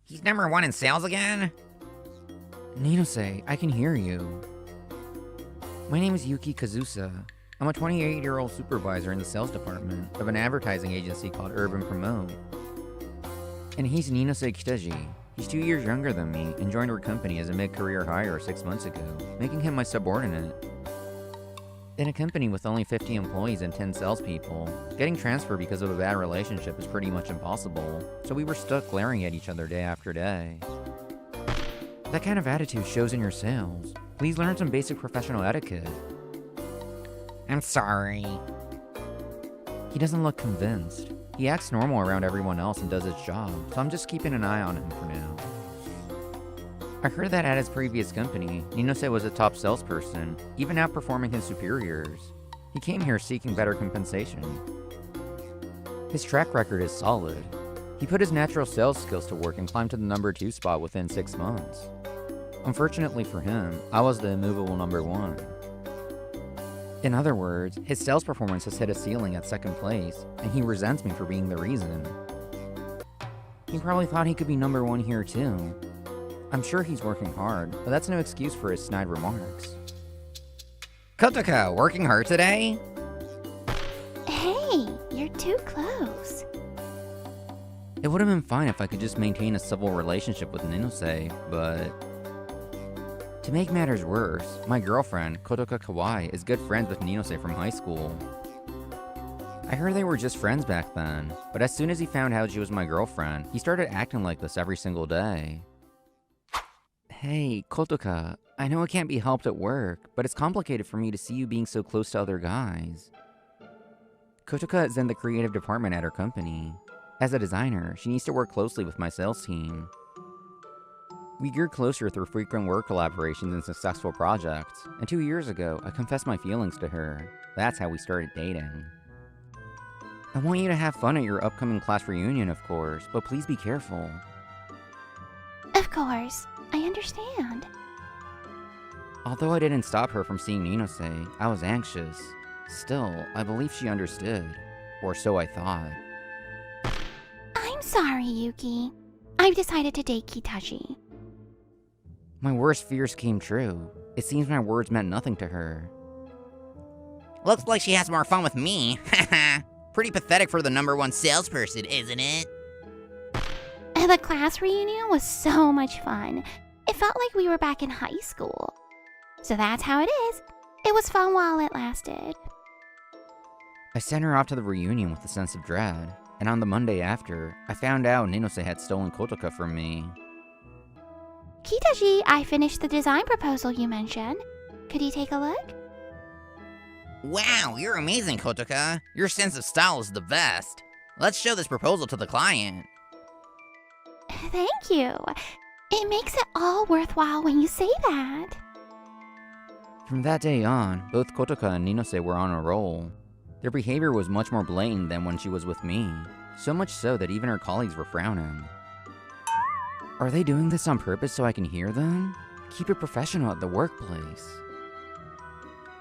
He's #1 in sales again? Ninose, I can hear you. My name is Yuki Kazusa. I'm a 28-year-old supervisor in the sales department of an advertising agency called Urban Promote. And he's Ninose Kitaji. He's 2 years younger than me and joined our company as a mid-career hire 6 months ago, making him my subordinate. In a company with only 50 employees and 10 salespeople, getting transferred because of a bad relationship is pretty much impossible, so we were stuck glaring at each other day after day. That kind of attitude shows in your sales. Please learn some basic professional etiquette. I'm sorry. He doesn't look convinced. He acts normal around everyone else and does his job, so I'm just keeping an eye on him for now. I heard that at his previous company, Ninose was a top salesperson, even outperforming his superiors. He came here seeking better compensation. His track record is solid. He put his natural sales skills to work and climbed to the #2 spot within 6 months. Unfortunately for him, I was the immovable #1. In other words, his sales performance has hit a ceiling at 2nd place, and he resents me for being the reason. He probably thought he could be #1 here too. I'm sure he's working hard, but that's no excuse for his snide remarks. Kotoka, working hard today? Hey, you're too close. It would have been fine if I could just maintain a civil relationship with Ninose, but... To make matters worse, my girlfriend, Kotoka Kawai, is good friends with Ninose from high school. I heard they were just friends back then, but as soon as he found out she was my girlfriend, he started acting like this every single day. Hey, Kotoka, I know it can't be helped at work, but it's complicated for me to see you being so close to other guys. Kotoka is in the creative department at her company. As a designer, she needs to work closely with my sales team. We grew closer through frequent work collaborations and successful projects, and 2 years ago, I confessed my feelings to her. That's how we started dating. I want you to have fun at your upcoming class reunion, of course, but please be careful. Of course, I understand. Although I didn't stop her from seeing Ninose, I was anxious. Still, I believe she understood. Or so I thought. I'm sorry, Yuki. I've decided to date Kitaji. My worst fears came true. It seems my words meant nothing to her. Looks like she has more fun with me. Haha. Pretty pathetic for the #1 salesperson, isn't it? The class reunion was so much fun. It felt like we were back in high school. So that's how it is. It was fun while it lasted. I sent her off to the reunion with a sense of dread, and on the Monday after, I found out Ninose had stolen Kotoka from me. Kitaji, I finished the design proposal you mentioned. Could you take a look? Wow, you're amazing, Kotoka. Your sense of style is the best. Let's show this proposal to the client. Thank you. It makes it all worthwhile when you say that. From that day on, both Kotoka and Ninose were on a roll. Their behavior was much more blatant than when she was with me, so much so that even her colleagues were frowning. Are they doing this on purpose so I can hear them? Keep it professional at the workplace.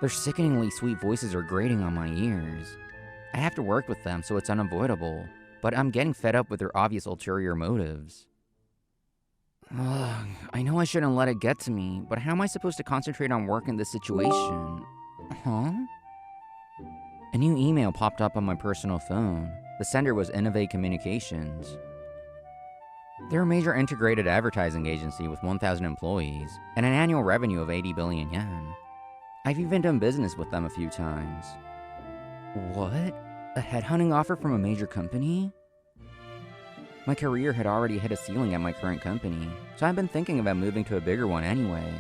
Their sickeningly sweet voices are grating on my ears. I have to work with them, so it's unavoidable, but I'm getting fed up with their obvious ulterior motives. Ugh, I know I shouldn't let it get to me, but how am I supposed to concentrate on work in this situation? Huh? A new email popped up on my personal phone. The sender was Innovate Communications. They're a major integrated advertising agency with 1,000 employees and an annual revenue of 80 billion yen. I've even done business with them a few times. What? A headhunting offer from a major company? My career had already hit a ceiling at my current company, so I've been thinking about moving to a bigger one anyway.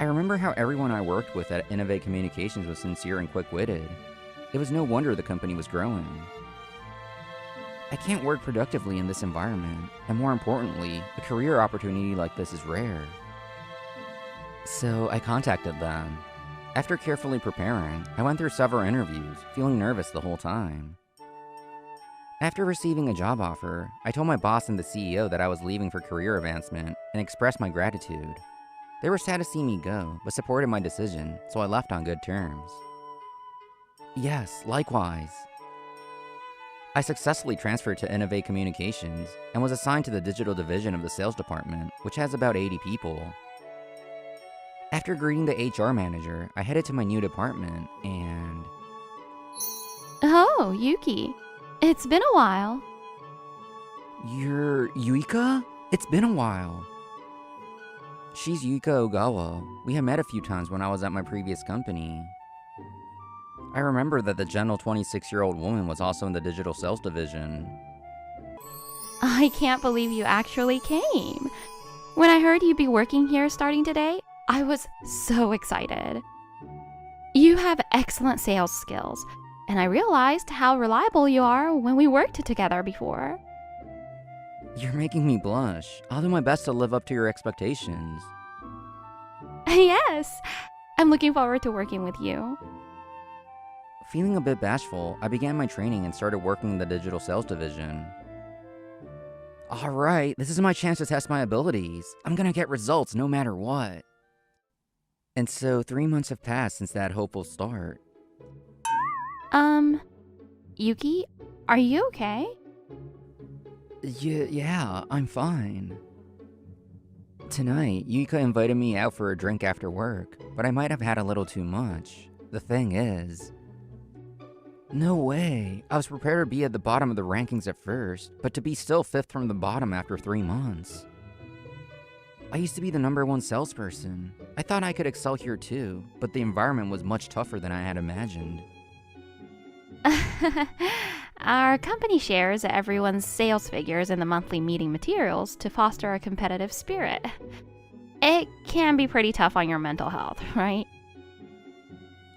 I remember how everyone I worked with at Innovate Communications was sincere and quick-witted. It was no wonder the company was growing. I can't work productively in this environment, and more importantly, a career opportunity like this is rare. So I contacted them. After carefully preparing, I went through several interviews, feeling nervous the whole time. After receiving a job offer, I told my boss and the CEO that I was leaving for career advancement and expressed my gratitude. They were sad to see me go, but supported my decision, so I left on good terms. Yes, likewise. I successfully transferred to Innovate Communications and was assigned to the digital division of the sales department, which has about 80 people. After greeting the HR manager, I headed to my new department and... Oh, Yuki. It's been a while. You're Yuika? It's been a while. She's Yuika Ogawa. We had met a few times when I was at my previous company. I remember that the gentle 26-year-old woman was also in the digital sales division. I can't believe you actually came. When I heard you'd be working here starting today, I was so excited. You have excellent sales skills, and I realized how reliable you are when we worked together before. You're making me blush. I'll do my best to live up to your expectations. Yes, I'm looking forward to working with you. Feeling a bit bashful, I began my training and started working in the digital sales division. Alright, this is my chance to test my abilities. I'm gonna get results no matter what. And so 3 months have passed since that hopeful start. Yuki, are you okay? Yeah, I'm fine. Tonight, Yuika invited me out for a drink after work, but I might have had a little too much. The thing is... No way! I was prepared to be at the bottom of the rankings at first, but to be still 5th from the bottom after 3 months. I used to be the #1 salesperson. I thought I could excel here too, but the environment was much tougher than I had imagined. Our company shares everyone's sales figures in the monthly meeting materials to foster a competitive spirit. It can be pretty tough on your mental health, right?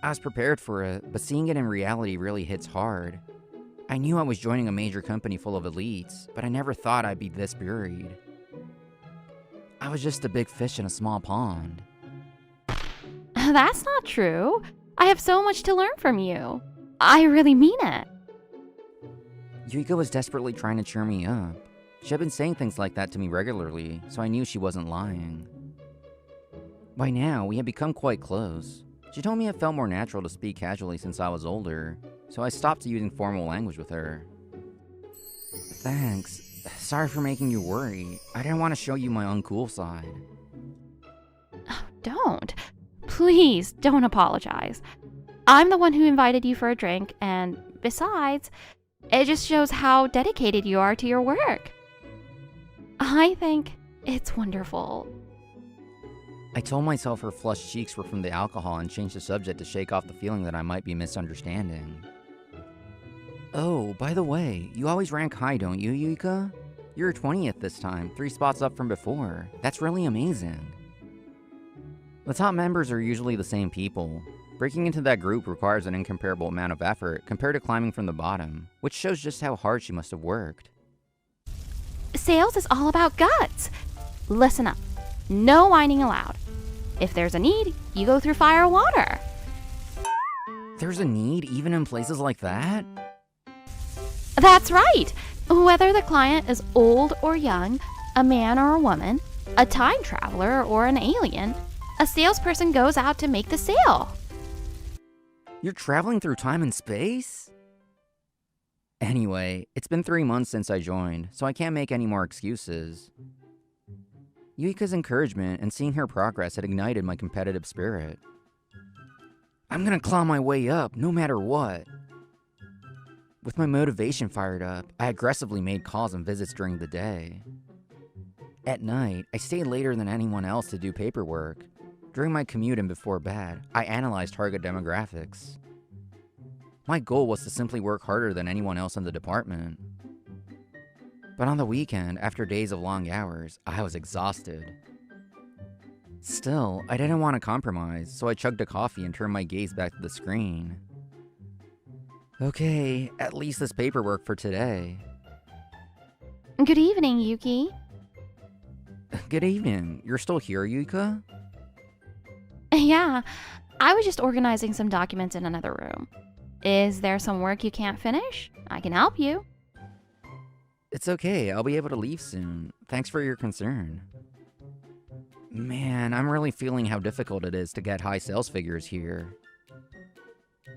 I was prepared for it, but seeing it in reality really hits hard. I knew I was joining a major company full of elites, but I never thought I'd be this buried. I was just a big fish in a small pond. That's not true. I have so much to learn from you. I really mean it. Yuika was desperately trying to cheer me up. She had been saying things like that to me regularly, so I knew she wasn't lying. By now, we had become quite close. She told me it felt more natural to speak casually since I was older, so I stopped using formal language with her. Thanks. Sorry for making you worry. I didn't want to show you my uncool side. Don't. Please, don't apologize. I'm the one who invited you for a drink, and besides, it just shows how dedicated you are to your work. I think it's wonderful. I told myself her flushed cheeks were from the alcohol and changed the subject to shake off the feeling that I might be misunderstanding. Oh, by the way, you always rank high, don't you, Yuika? You're 20th this time, 3 spots up from before. That's really amazing. The top members are usually the same people. Breaking into that group requires an incomparable amount of effort compared to climbing from the bottom, which shows just how hard she must have worked. Sales is all about guts. Listen up. No whining allowed. If there's a need, you go through fire and water. There's a need even in places like that? That's right. Whether the client is old or young, a man or a woman, a time traveler or an alien, a salesperson goes out to make the sale. You're traveling through time and space? Anyway, it's been 3 months since I joined, so I can't make any more excuses. Yuika's encouragement and seeing her progress had ignited my competitive spirit. I'm gonna claw my way up, no matter what. With my motivation fired up, I aggressively made calls and visits during the day. At night, I stayed later than anyone else to do paperwork. During my commute and before bed, I analyzed target demographics. My goal was to simply work harder than anyone else in the department. But on the weekend, after days of long hours, I was exhausted. Still, I didn't want to compromise, so I chugged a coffee and turned my gaze back to the screen. Okay, at least this paperwork for today. Good evening, Yuki. Good evening. You're still here, Yuika? Yeah, I was just organizing some documents in another room. Is there some work you can't finish? I can help you. It's okay, I'll be able to leave soon. Thanks for your concern. Man, I'm really feeling how difficult it is to get high sales figures here.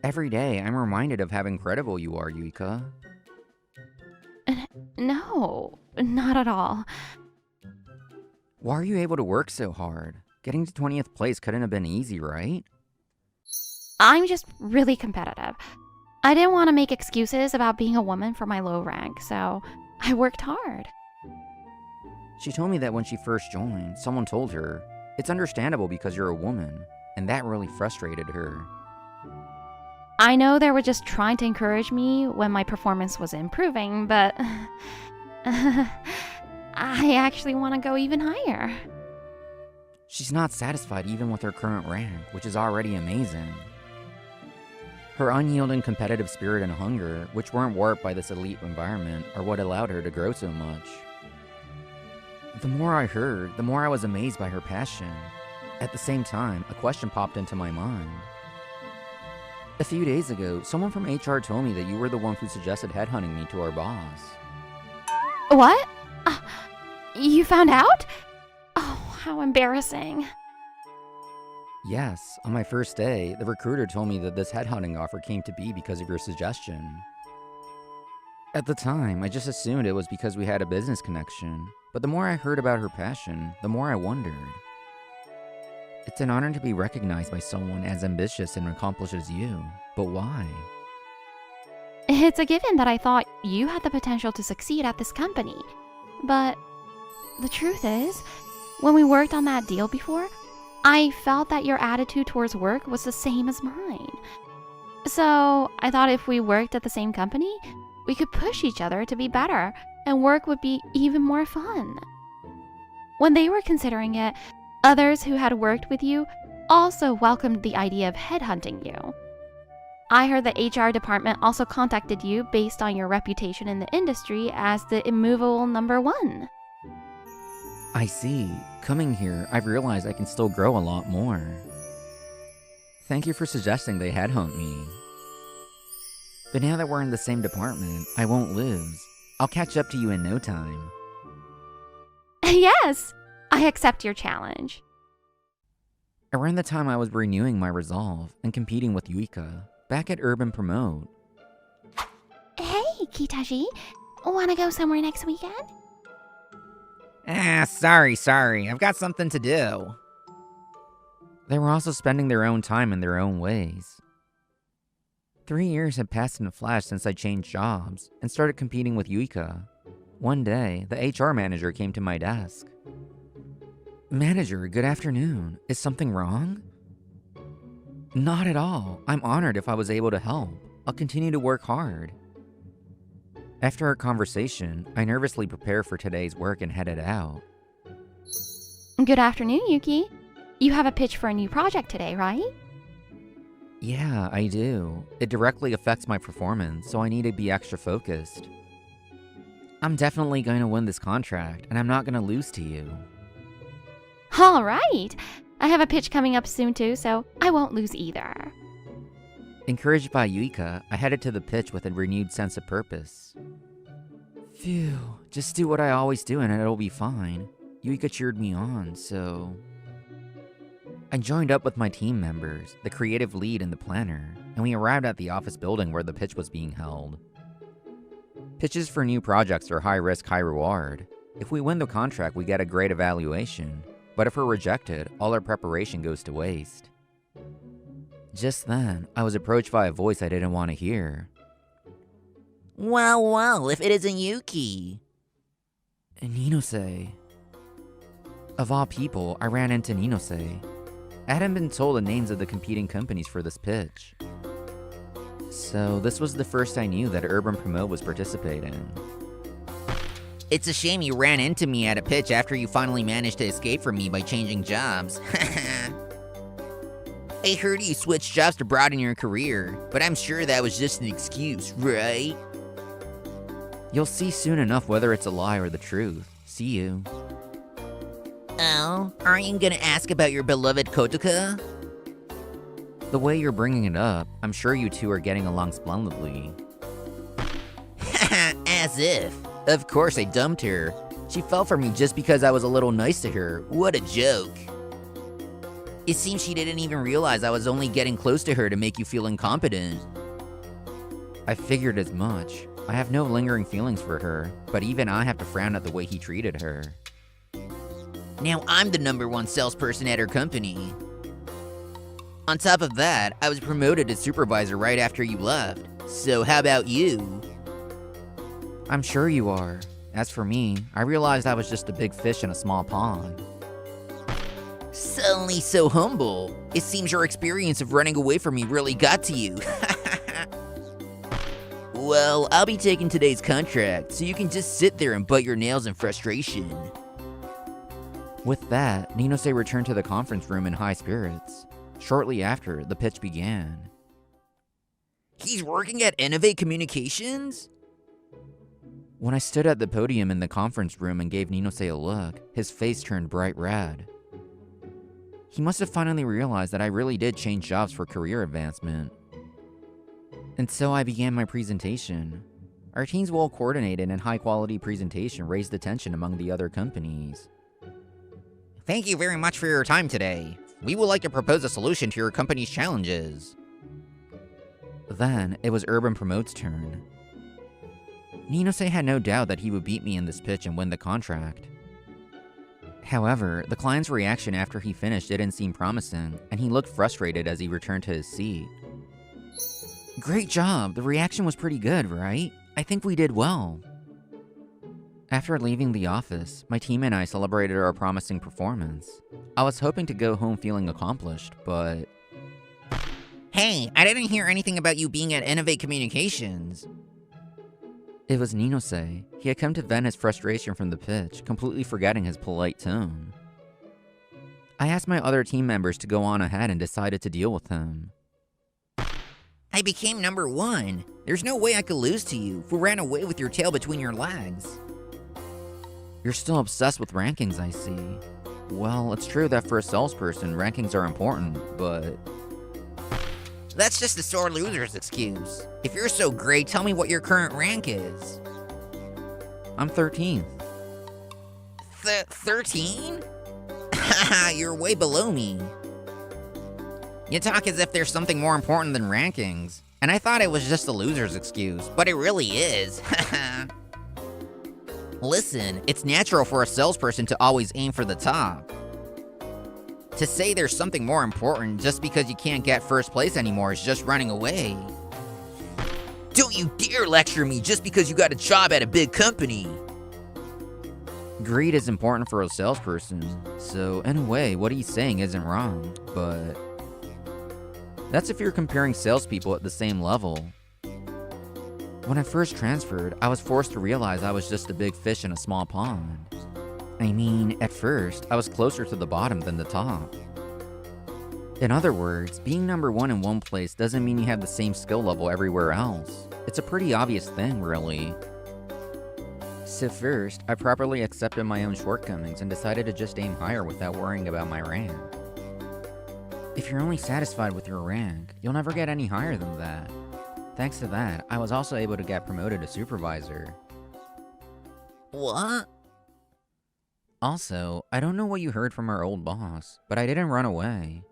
Every day, I'm reminded of how incredible you are, Yuika. No, not at all. Why are you able to work so hard? Getting to 20th place couldn't have been easy, right? I'm just really competitive. I didn't want to make excuses about being a woman for my low rank, so I worked hard. She told me that when she first joined, someone told her, "It's understandable because you're a woman," and that really frustrated her. I know they were just trying to encourage me when my performance was improving, but I actually want to go even higher. She's not satisfied even with her current rank, which is already amazing. Her unyielding competitive spirit and hunger, which weren't warped by this elite environment, are what allowed her to grow so much. The more I heard, the more I was amazed by her passion. At the same time, a question popped into my mind. A few days ago, someone from HR told me that you were the one who suggested headhunting me to our boss. What? You found out? Oh, how embarrassing. Yes, on my first day, the recruiter told me that this headhunting offer came to be because of your suggestion. At the time, I just assumed it was because we had a business connection, but the more I heard about her passion, the more I wondered. It's an honor to be recognized by someone as ambitious and accomplished as you, but why? It's a given that I thought you had the potential to succeed at this company. But the truth is, when we worked on that deal before, I felt that your attitude towards work was the same as mine. So I thought if we worked at the same company, we could push each other to be better, and work would be even more fun. When they were considering it, others who had worked with you also welcomed the idea of headhunting you. I heard the HR department also contacted you based on your reputation in the industry as the immovable number one. I see. Coming here, I've realized I can still grow a lot more. Thank you for suggesting they headhunt me. But now that we're in the same department, I won't lose. I'll catch up to you in no time. Yes, I accept your challenge. Around the time I was renewing my resolve and competing with Yuika, back at Urban Promote. Hey, Kitaji, wanna go somewhere next weekend? Sorry. I've got something to do. They were also spending their own time in their own ways. 3 years had passed in a flash since I changed jobs and started competing with Yuika. One day, the HR manager came to my desk. "Manager, good afternoon. Is something wrong?" "Not at all. I'm honored if I was able to help. I'll continue to work hard." After our conversation, I nervously prepared for today's work and headed out. Good afternoon, Yuki. You have a pitch for a new project today, right? Yeah, I do. It directly affects my performance, so I need to be extra focused. I'm definitely going to win this contract, and I'm not going to lose to you. All right. I have a pitch coming up soon too, so I won't lose either. Encouraged by Yuika, I headed to the pitch with a renewed sense of purpose. Phew, just do what I always do and it'll be fine. Yuika cheered me on, so... I joined up with my team members, the creative lead and the planner, and we arrived at the office building where the pitch was being held. Pitches for new projects are high risk, high reward. If we win the contract, we get a great evaluation, but if we're rejected, all our preparation goes to waste. Just then, I was approached by a voice I didn't want to hear. Well, if it isn't Yuki. Ninose. Of all people, I ran into Ninose. I hadn't been told the names of the competing companies for this pitch. So this was the first I knew that Urban Promote was participating. It's a shame you ran into me at a pitch after you finally managed to escape from me by changing jobs. I heard you switched jobs to broaden your career, but I'm sure that was just an excuse, right? You'll see soon enough whether it's a lie or the truth. See you. Oh, aren't you gonna ask about your beloved Kotoka? The way you're bringing it up, I'm sure you two are getting along splendidly. As if. Of course I dumped her. She fell for me just because I was a little nice to her. What a joke. It seems she didn't even realize I was only getting close to her to make you feel incompetent. I figured as much. I have no lingering feelings for her, but even I have to frown at the way he treated her. Now I'm the #1 salesperson at her company. On top of that, I was promoted to supervisor right after you left. So how about you? I'm sure you are. As for me, I realized I was just a big fish in a small pond. Suddenly so humble. It seems your experience of running away from me really got to you. Well, I'll be taking today's contract, so you can just sit there and bite your nails in frustration. With that, Ninose returned to the conference room in high spirits. Shortly after, the pitch began. He's working at Innovate Communications? When I stood at the podium in the conference room and gave Ninose a look, his face turned bright red. He must have finally realized that I really did change jobs for career advancement. And so I began my presentation. Our team's well-coordinated and high-quality presentation raised attention among the other companies. Thank you very much for your time today. We would like to propose a solution to your company's challenges. Then, it was Urban Promote's turn. Ninose had no doubt that he would beat me in this pitch and win the contract. However, the client's reaction after he finished didn't seem promising, and he looked frustrated as he returned to his seat. Great job, the reaction was pretty good, right? I think we did well. After leaving the office, my team and I celebrated our promising performance. I was hoping to go home feeling accomplished, but... Hey, I didn't hear anything about you being at Innovate Communications. It was Ninose. He had come to vent his frustration from the pitch, completely forgetting his polite tone. I asked my other team members to go on ahead and decided to deal with him. I became #1. There's no way I could lose to you, who ran away with your tail between your legs. You're still obsessed with rankings, I see. Well, it's true that for a salesperson, rankings are important, but... That's just a sore loser's excuse. If you're so great, tell me what your current rank is. I'm 13th. 13? Haha, you're way below me. You talk as if there's something more important than rankings. And I thought it was just a loser's excuse, but it really is. Listen, it's natural for a salesperson to always aim for the top. To say there's something more important just because you can't get first place anymore is just running away. Don't you dare lecture me just because you got a job at a big company. Greed is important for a salesperson, so in a way, what he's saying isn't wrong, but... That's if you're comparing salespeople at the same level. When I first transferred, I was forced to realize I was just a big fish in a small pond. I mean, at first, I was closer to the bottom than the top. In other words, being #1 in one place doesn't mean you have the same skill level everywhere else. It's a pretty obvious thing, really. So first, I properly accepted my own shortcomings and decided to just aim higher without worrying about my rank. If you're only satisfied with your rank, you'll never get any higher than that. Thanks to that, I was also able to get promoted to supervisor. What? Also, I don't know what you heard from our old boss, but I didn't run away.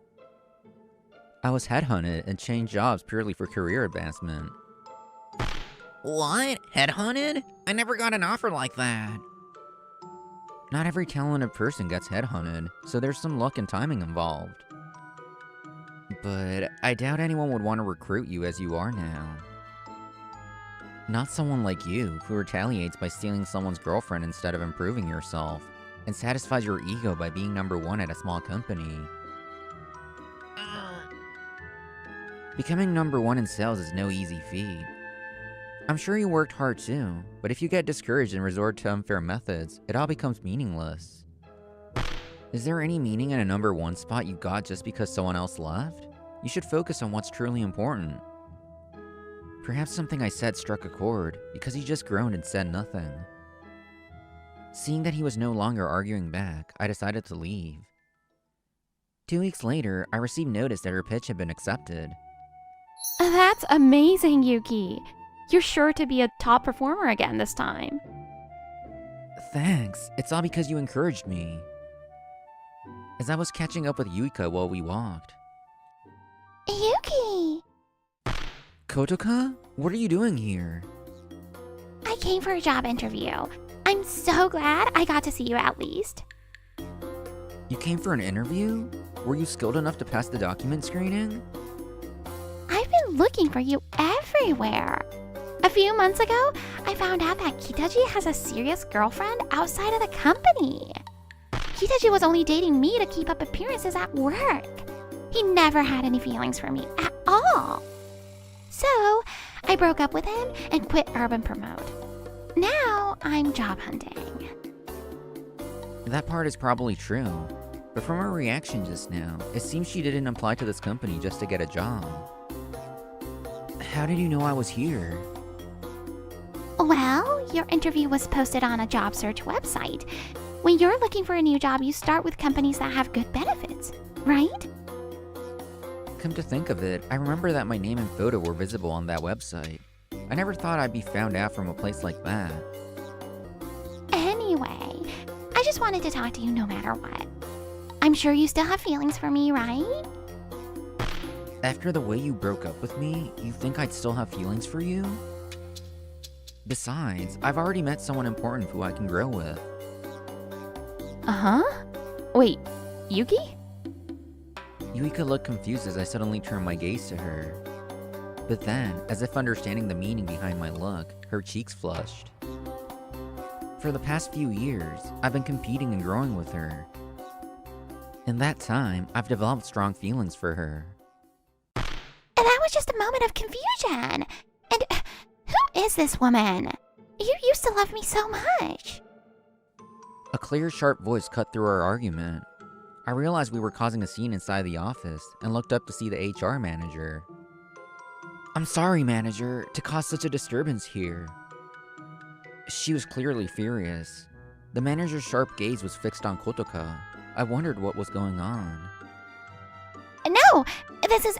I was headhunted and changed jobs purely for career advancement. What? Headhunted? I never got an offer like that. Not every talented person gets headhunted, so there's some luck and timing involved. But I doubt anyone would want to recruit you as you are now. Not someone like you, who retaliates by stealing someone's girlfriend instead of improving yourself, and satisfies your ego by being #1 at a small company. Becoming #1 in sales is no easy feat. I'm sure you worked hard too, but if you get discouraged and resort to unfair methods, it all becomes meaningless. Is there any meaning in a #1 spot you got just because someone else left? You should focus on what's truly important. Perhaps something I said struck a chord, because he just groaned and said nothing. Seeing that he was no longer arguing back, I decided to leave. 2 weeks later, I received notice that her pitch had been accepted. That's amazing, Yuki. You're sure to be a top performer again this time. Thanks, it's all because you encouraged me. As I was catching up with Yuika while we walked. Yuki! Kotoka? What are you doing here? came for a job interview. I'm so glad I got to see you at least. You came for an interview? Were you skilled enough to pass the document screening? I've been looking for you everywhere. A few months ago, I found out that Kitaji has a serious girlfriend outside of the company. Kitaji was only dating me to keep up appearances at work. He never had any feelings for me at all. So, I broke up with him and quit Urban Promote. Now, I'm job hunting. That part is probably true. But from her reaction just now, it seems she didn't apply to this company just to get a job. How did you know I was here? Well, your interview was posted on a job search website. When you're looking for a new job, you start with companies that have good benefits, right? Come to think of it, I remember that my name and photo were visible on that website. I never thought I'd be found out from a place like that. Anyway, I just wanted to talk to you no matter what. I'm sure you still have feelings for me, right? After the way you broke up with me, you think I'd still have feelings for you? Besides, I've already met someone important who I can grow with. Uh-huh? Wait, Yuki? Yuika looked confused as I suddenly turned my gaze to her. But then, as if understanding the meaning behind my look, her cheeks flushed. For the past few years, I've been competing and growing with her. In that time, I've developed strong feelings for her. And that was just a moment of confusion. And who is this woman? You used to love me so much. A clear, sharp voice cut through our argument. I realized we were causing a scene inside the office and looked up to see the HR manager. I'm sorry, manager, to cause such a disturbance here. She was clearly furious. The manager's sharp gaze was fixed on Kotoka. I wondered what was going on. No, this is,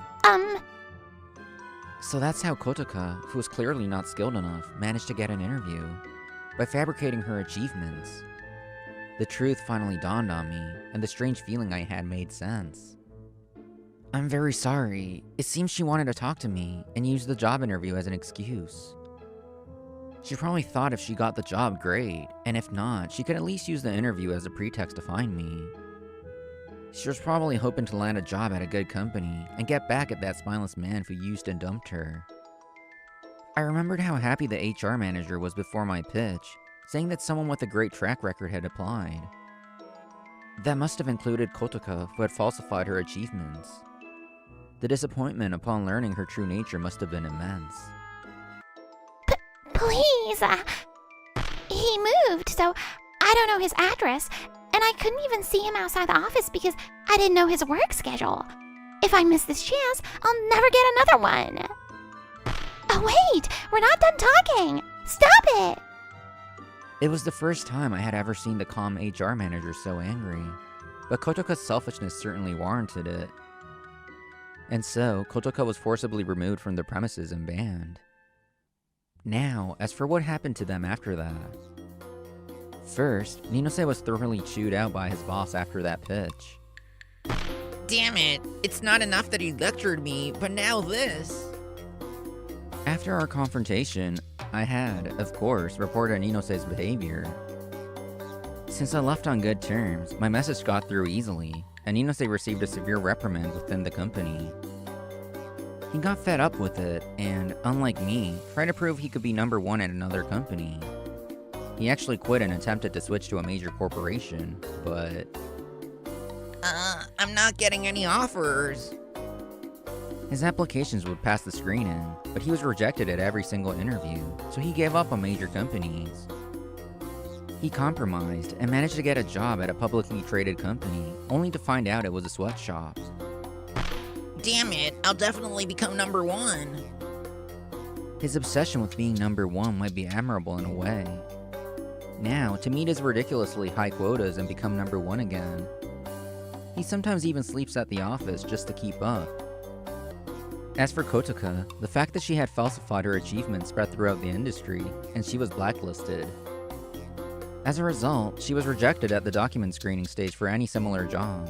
So that's how Kotoka, who was clearly not skilled enough, managed to get an interview. By fabricating her achievements. The truth finally dawned on me, and the strange feeling I had made sense. I'm very sorry. It seems she wanted to talk to me, and used the job interview as an excuse. She probably thought if she got the job, great, and if not, she could at least use the interview as a pretext to find me. She was probably hoping to land a job at a good company, and get back at that spineless man who used and dumped her. I remembered how happy the HR manager was before my pitch, saying that someone with a great track record had applied. That must have included Kotoka, who had falsified her achievements. The disappointment upon learning her true nature must have been immense. Please, he moved, so I don't know his address, and I couldn't even see him outside the office because I didn't know his work schedule. If I miss this chance, I'll never get another one. Oh wait, we're not done talking! Stop it! It was the first time I had ever seen the calm HR manager so angry, but Kotoka's selfishness certainly warranted it. And so, Kotoka was forcibly removed from the premises and banned. Now, as for what happened to them after that. First, Ninose was thoroughly chewed out by his boss after that pitch. Damn it, it's not enough that he lectured me, but now this. After our confrontation, I had, of course, reported Ninose's behavior. Since I left on good terms, my message got through easily, and Ninose received a severe reprimand within the company. He got fed up with it, and, unlike me, tried to prove he could be number one at another company. He actually quit and attempted to switch to a major corporation, but... I'm not getting any offers. His applications would pass the screening, but he was rejected at every single interview, so he gave up on major companies. He compromised and managed to get a job at a publicly traded company, only to find out it was a sweatshop. Damn it, I'll definitely become number one. His obsession with being number one might be admirable in a way. Now, to meet his ridiculously high quotas and become number one again. He sometimes even sleeps at the office just to keep up. As for Kotoka, the fact that she had falsified her achievements spread throughout the industry, and she was blacklisted. As a result, she was rejected at the document screening stage for any similar job.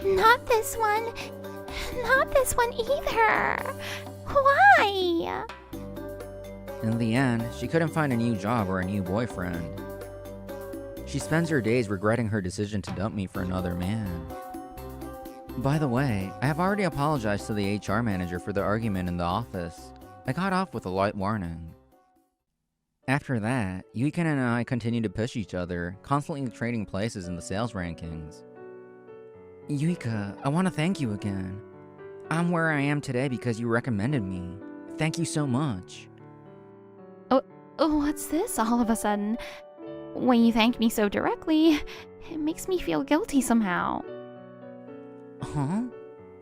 Not this one. Not this one either. Why? In the end, she couldn't find a new job or a new boyfriend. She spends her days regretting her decision to dump me for another man. By the way, I have already apologized to the HR manager for the argument in the office. I got off with a light warning. After that, Yuiken and I continued to push each other, constantly trading places in the sales rankings. Yuika, I want to thank you again. I'm where I am today because you recommended me. Thank you so much. Oh, what's this all of a sudden? When you thank me so directly, it makes me feel guilty somehow. Huh?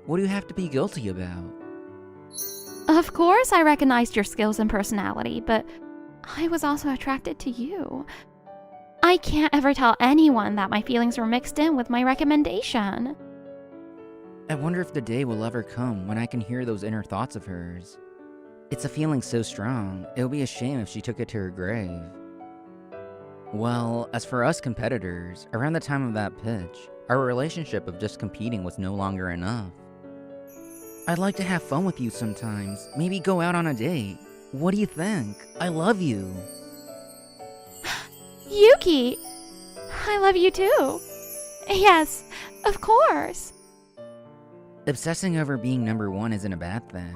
What do you have to be guilty about? Of course I recognized your skills and personality, but I was also attracted to you. I can't ever tell anyone that my feelings were mixed in with my recommendation. I wonder if the day will ever come when I can hear those inner thoughts of hers. It's a feeling so strong, it would be a shame if she took it to her grave. Well, as for us competitors, around the time of that pitch, our relationship of just competing was no longer enough. I'd like to have fun with you sometimes, maybe go out on a date. What do you think? I love you. Yuki! I love you too. Yes, of course. Obsessing over being number one isn't a bad thing.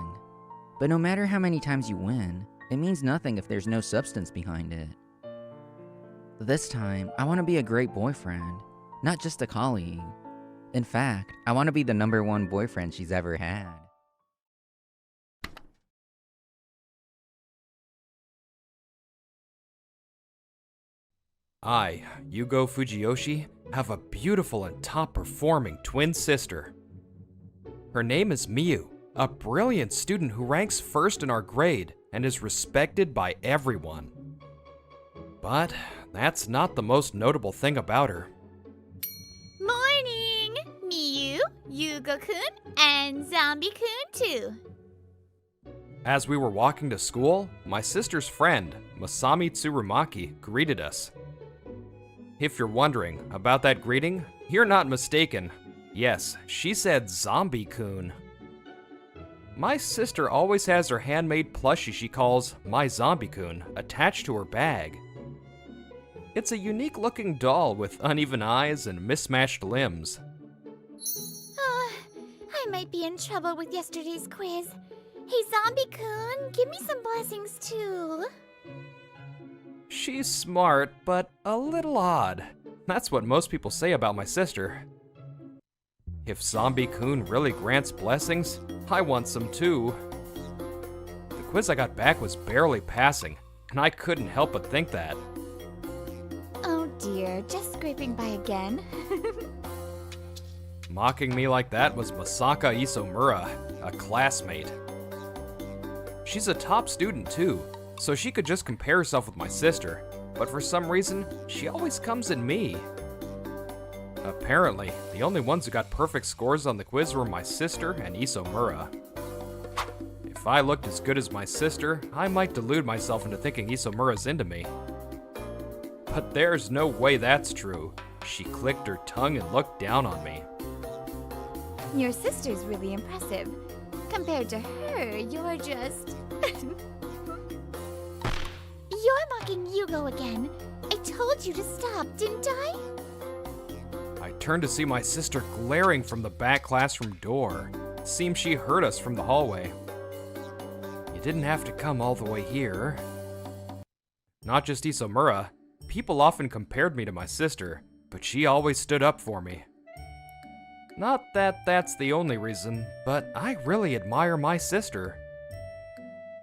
But no matter how many times you win, it means nothing if there's no substance behind it. This time, I want to be a great boyfriend, not just a colleague. In fact, I want to be the number one boyfriend she's ever had. I, Yugo Fujiyoshi, have a beautiful and top-performing twin sister. Her name is Miyu, a brilliant student who ranks first in our grade and is respected by everyone. But that's not the most notable thing about her. Morning! Miyu, Yugo-kun, and Zombie-kun too. As we were walking to school, my sister's friend, Masami Tsurumaki, greeted us. If you're wondering about that greeting, you're not mistaken. Yes, she said Zombie-kun. My sister always has her handmade plushie she calls My Zombie-kun attached to her bag. It's a unique-looking doll with uneven eyes and mismatched limbs. I might be in trouble with yesterday's quiz. Hey, Zombie-kun, give me some blessings too. She's smart, but a little odd. That's what most people say about my sister. If Zombie-kun really grants blessings, I want some too. The quiz I got back was barely passing, and I couldn't help but think that. Oh dear, just scraping by again. Mocking me like that was Masaka Isomura, a classmate. She's a top student too, so she could just compare herself with my sister, but for some reason, she always comes in me. Apparently, the only ones who got perfect scores on the quiz were my sister and Isomura. If I looked as good as my sister, I might delude myself into thinking Isomura's into me. But there's no way that's true. She clicked her tongue and looked down on me. Your sister's really impressive. Compared to her, you're just... You're mocking Yugo again. I told you to stop, didn't I? I turned to see my sister glaring from the back classroom door. Seems she heard us from the hallway. You didn't have to come all the way here. Not just Isomura. People often compared me to my sister, but she always stood up for me. Not that that's the only reason, but I really admire my sister.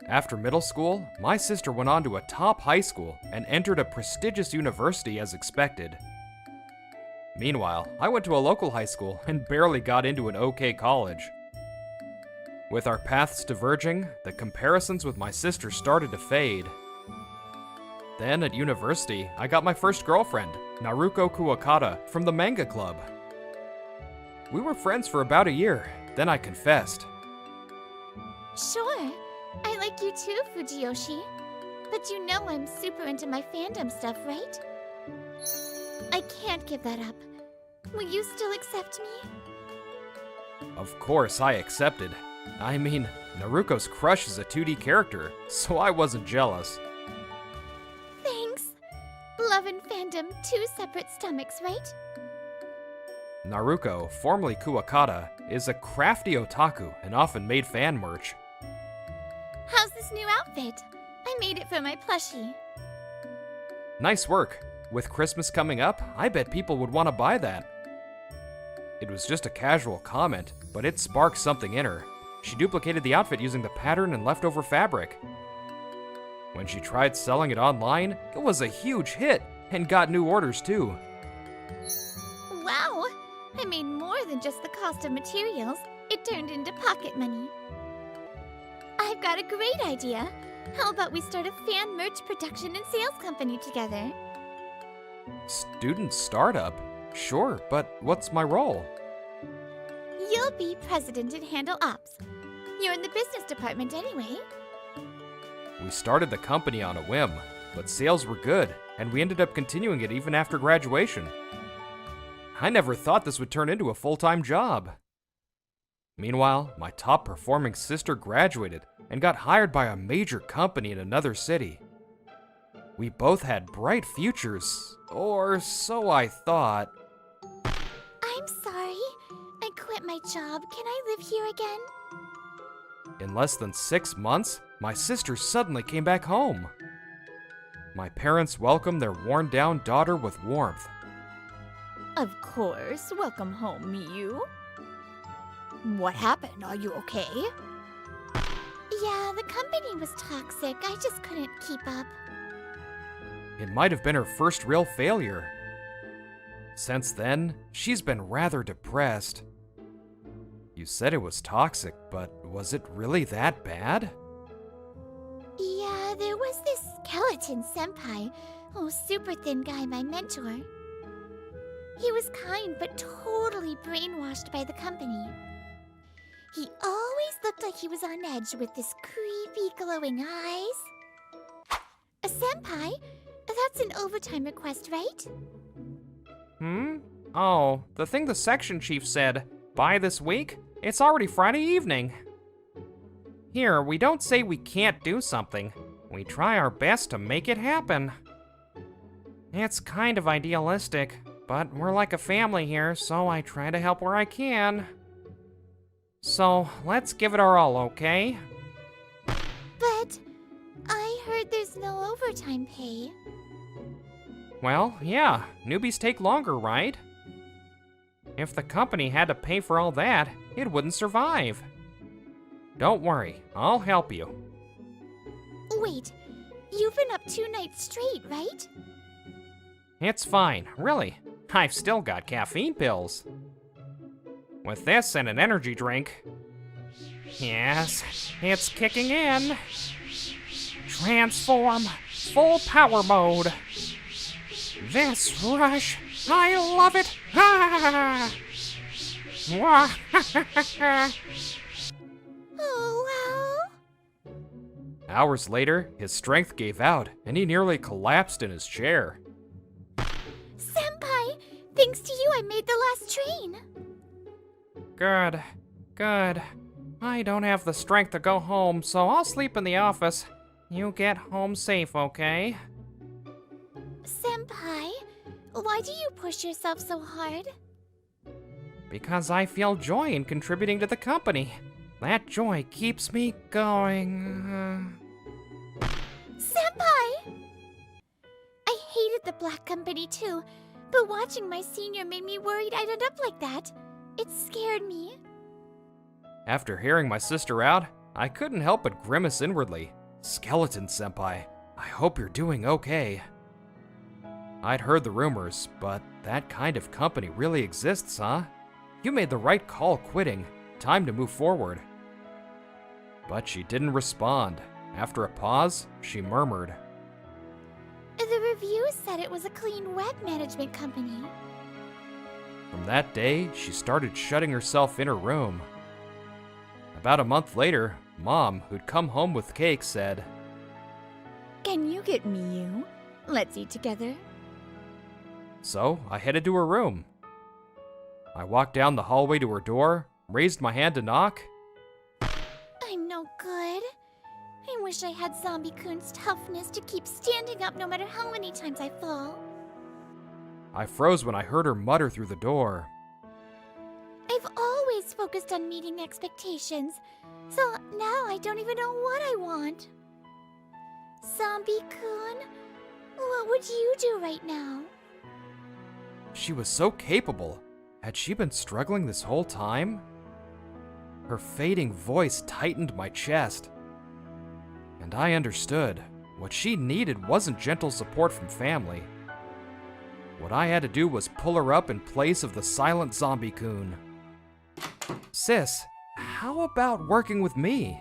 After middle school, my sister went on to a top high school and entered a prestigious university as expected. Meanwhile, I went to a local high school and barely got into an okay college. With our paths diverging, the comparisons with my sister started to fade. Then at university, I got my first girlfriend, Naruko Kuwakata, from the Manga Club. We were friends for about a year, then I confessed. Sure. I like you too, Fujiyoshi. But you know I'm super into my fandom stuff, right? I can't give that up. Will you still accept me? Of course I accepted, I mean, Naruko's crush is a 2D character, so I wasn't jealous. Thanks. Love and fandom, two separate stomachs, right? Naruko, formerly Kuwakata, is a crafty otaku and often made fan merch. How's this new outfit? I made it for my plushie. Nice work. With Christmas coming up, I bet people would want to buy that. It was just a casual comment, but it sparked something in her. She duplicated the outfit using the pattern and leftover fabric. When she tried selling it online, it was a huge hit and got new orders too. Wow! I made more than just the cost of materials. It turned into pocket money. I've got a great idea. How about we start a fan merch production and sales company together? Student startup? Sure, but what's my role? You'll be president and handle ops. You're in the business department anyway. We started the company on a whim, but sales were good, and we ended up continuing it even after graduation. I never thought this would turn into a full-time job. Meanwhile, my top-performing sister graduated and got hired by a major company in another city. We both had bright futures, or so I thought. I'm sorry. I quit my job. Can I live here again? In less than 6 months, my sister suddenly came back home. My parents welcomed their worn-down daughter with warmth. Of course. Welcome home, Miyu. What happened? Are you okay? Yeah, the company was toxic. I just couldn't keep up. It might have been her first real failure. Since then, she's been rather depressed. You said it was toxic, but was it really that bad? Yeah, there was this skeleton senpai. Oh, super thin guy, my mentor. He was kind, but totally brainwashed by the company. He always looked like he was on edge with this creepy glowing eyes. A senpai? That's an overtime request, right? Oh, the thing the section chief said, by this week? It's already Friday evening. Here, we don't say we can't do something. We try our best to make it happen. It's kind of idealistic, but we're like a family here, so I try to help where I can. So, let's give it our all, okay? But I heard there's no overtime pay. Well, yeah, newbies take longer, right? If the company had to pay for all that, it wouldn't survive. Don't worry, I'll help you. Wait, you've been up 2 nights straight, right? It's fine, really. I've still got caffeine pills. With this and an energy drink. Yes, it's kicking in. Transform, full power mode. This rush, I love it. Ah! Oh, wow. Hours later, his strength gave out, and he nearly collapsed in his chair. Senpai, thanks to you I made the last train. Good, good. I don't have the strength to go home, so I'll sleep in the office. You get home safe, okay? Senpai, why do you push yourself so hard? Because I feel joy in contributing to the company. That joy keeps me going. Senpai! I hated the Black Company too, but watching my senior made me worried I'd end up like that. It scared me. After hearing my sister out, I couldn't help but grimace inwardly. Skeleton Senpai, I hope you're doing okay. I'd heard the rumors, but that kind of company really exists, huh? You made the right call quitting. Time to move forward. But she didn't respond. After a pause, she murmured, The reviews said it was a clean web management company. From that day, she started shutting herself in her room. About a month later, Mom, who'd come home with cake, said, Can you get Miyu? Let's eat together. So I headed to her room. I walked down the hallway to her door, raised my hand to knock. wish I had Zombie-kun's toughness to keep standing up no matter how many times I fall. I froze when I heard her mutter through the door. I've always focused on meeting expectations, so now I don't even know what I want. Zombie-kun, what would you do right now? She was so capable. Had she been struggling this whole time? Her fading voice tightened my chest. And I understood. What she needed wasn't gentle support from family. What I had to do was pull her up in place of the silent Zombie-kun. Sis, how about working with me?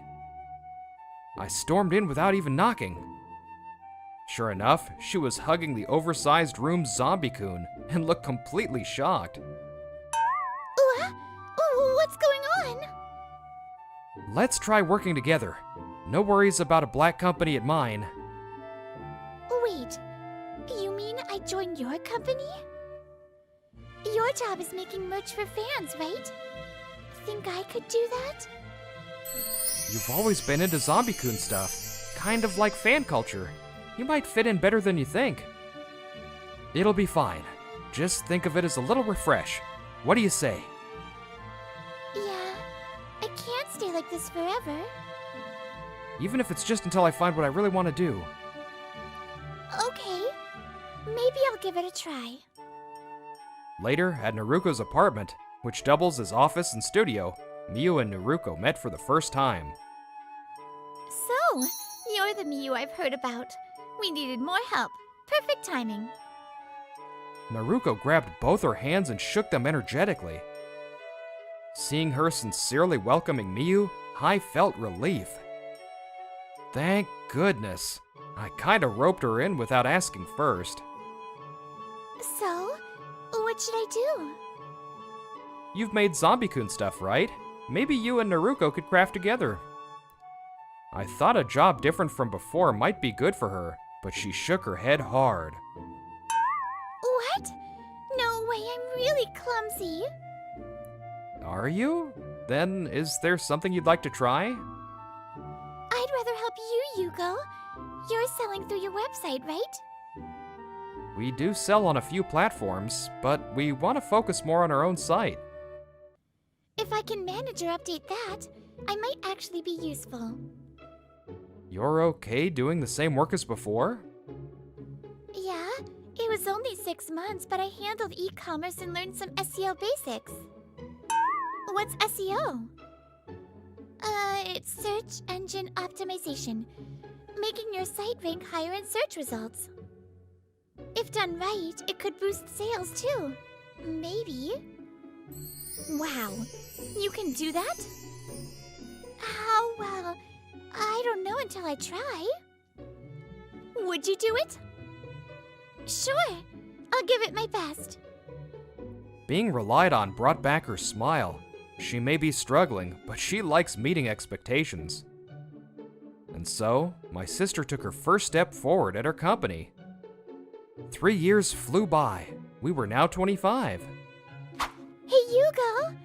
I stormed in without even knocking. Sure enough, she was hugging the oversized room's Zombie-kun and looked completely shocked. What's going on? Let's try working together. No worries about a black company at mine. Wait, you mean I join your company? Your job is making merch for fans, right? Think I could do that? You've always been into Zombie-kun stuff, kind of like fan culture. You might fit in better than you think. It'll be fine. Just think of it as a little refresh. What do you say? Yeah, I can't stay like this forever. Even if it's just until I find what I really want to do. Okay, maybe I'll give it a try. Later, at Naruko's apartment, which doubles as office and studio, Miyu and Naruko met for the first time. So, you're the Miyu I've heard about. We needed more help. Perfect timing. Naruko grabbed both her hands and shook them energetically. Seeing her sincerely welcoming Miyu, I felt relief. Thank goodness. I kinda roped her in without asking first. So, what should I do? You've made Zombie-kun stuff, right? Maybe you and Naruko could craft together. I thought a job different from before might be good for her, but she shook her head hard. What? No way, I'm really clumsy. Are you? Then is there something you'd like to try? I'd rather help you, Yugo. You're selling through your website, right? We do sell on a few platforms, but we want to focus more on our own site. If I can manage or update that, I might actually be useful. You're okay doing the same work as before? Yeah, it was only 6 months, but I handled e-commerce and learned some SEO basics. What's SEO? It's search engine optimization, making your site rank higher in search results. If done right, it could boost sales too. Maybe. Wow, you can do that? How well? I don't know until I try. Would you do it? Sure, I'll give it my best. Being relied on brought back her smile. She may be struggling, but she likes meeting expectations. And so, my sister took her first step forward at her company. 3 years flew by. We were now 25. Hey, Yugo!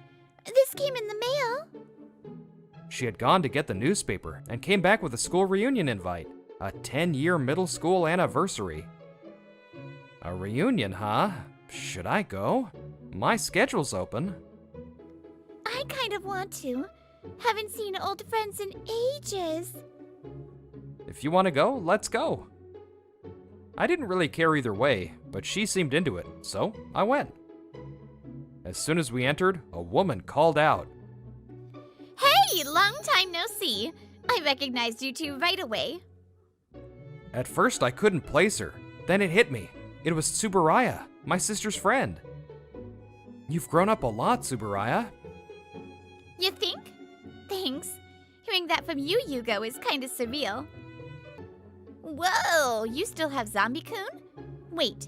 This came in the mail. She had gone to get the newspaper and came back with a school reunion invite, a 10-year middle school anniversary. A reunion, huh? Should I go? My schedule's open. I kind of want to. Haven't seen old friends in ages. If you want to go, let's go. I didn't really care either way, but she seemed into it, so I went. As soon as we entered, a woman called out. Hey, long time no see. I recognized you two right away. At first, I couldn't place her. Then it hit me. It was Tsuburaya, my sister's friend. You've grown up a lot, Tsuburaya. You think? Thanks. Hearing that from you, Yugo, is kind of surreal. Whoa, you still have Zombie-kun? Wait,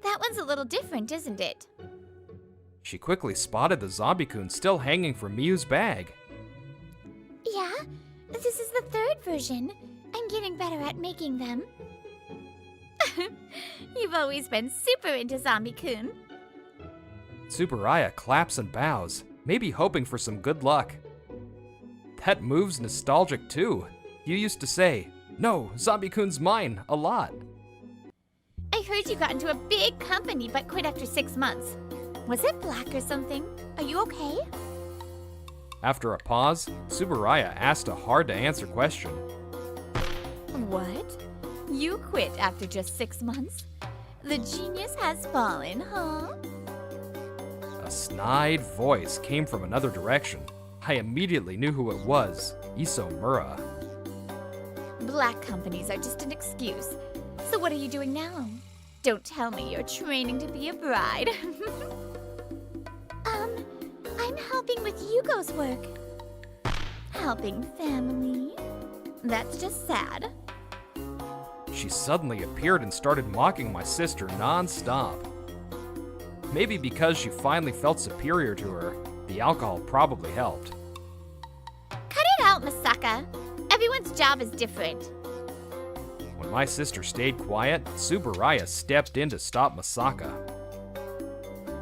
that one's a little different, isn't it? She quickly spotted the Zombie-kun still hanging from Miyu's bag. Yeah, this is the 3rd version. I'm getting better at making them. You've always been super into Zombie-kun. Tsuburaya claps and bows, maybe hoping for some good luck. That move's nostalgic too. You used to say, No, Zombie-kun's mine, a lot. I heard you got into a big company but quit after 6 months. Was it black or something? Are you okay? After a pause, Tsuburaya asked a hard-to-answer question. What? You quit after just 6 months? The genius has fallen, huh? A snide voice came from another direction. I immediately knew who it was, Isomura. Black companies are just an excuse. So what are you doing now? Don't tell me you're training to be a bride. I'm helping with Yugo's work. Helping family. That's just sad. She suddenly appeared and started mocking my sister non-stop. Maybe because she finally felt superior to her, the alcohol probably helped. Cut it out, Masaka. Everyone's job is different. When my sister stayed quiet, Tsuburaya stepped in to stop Masaka.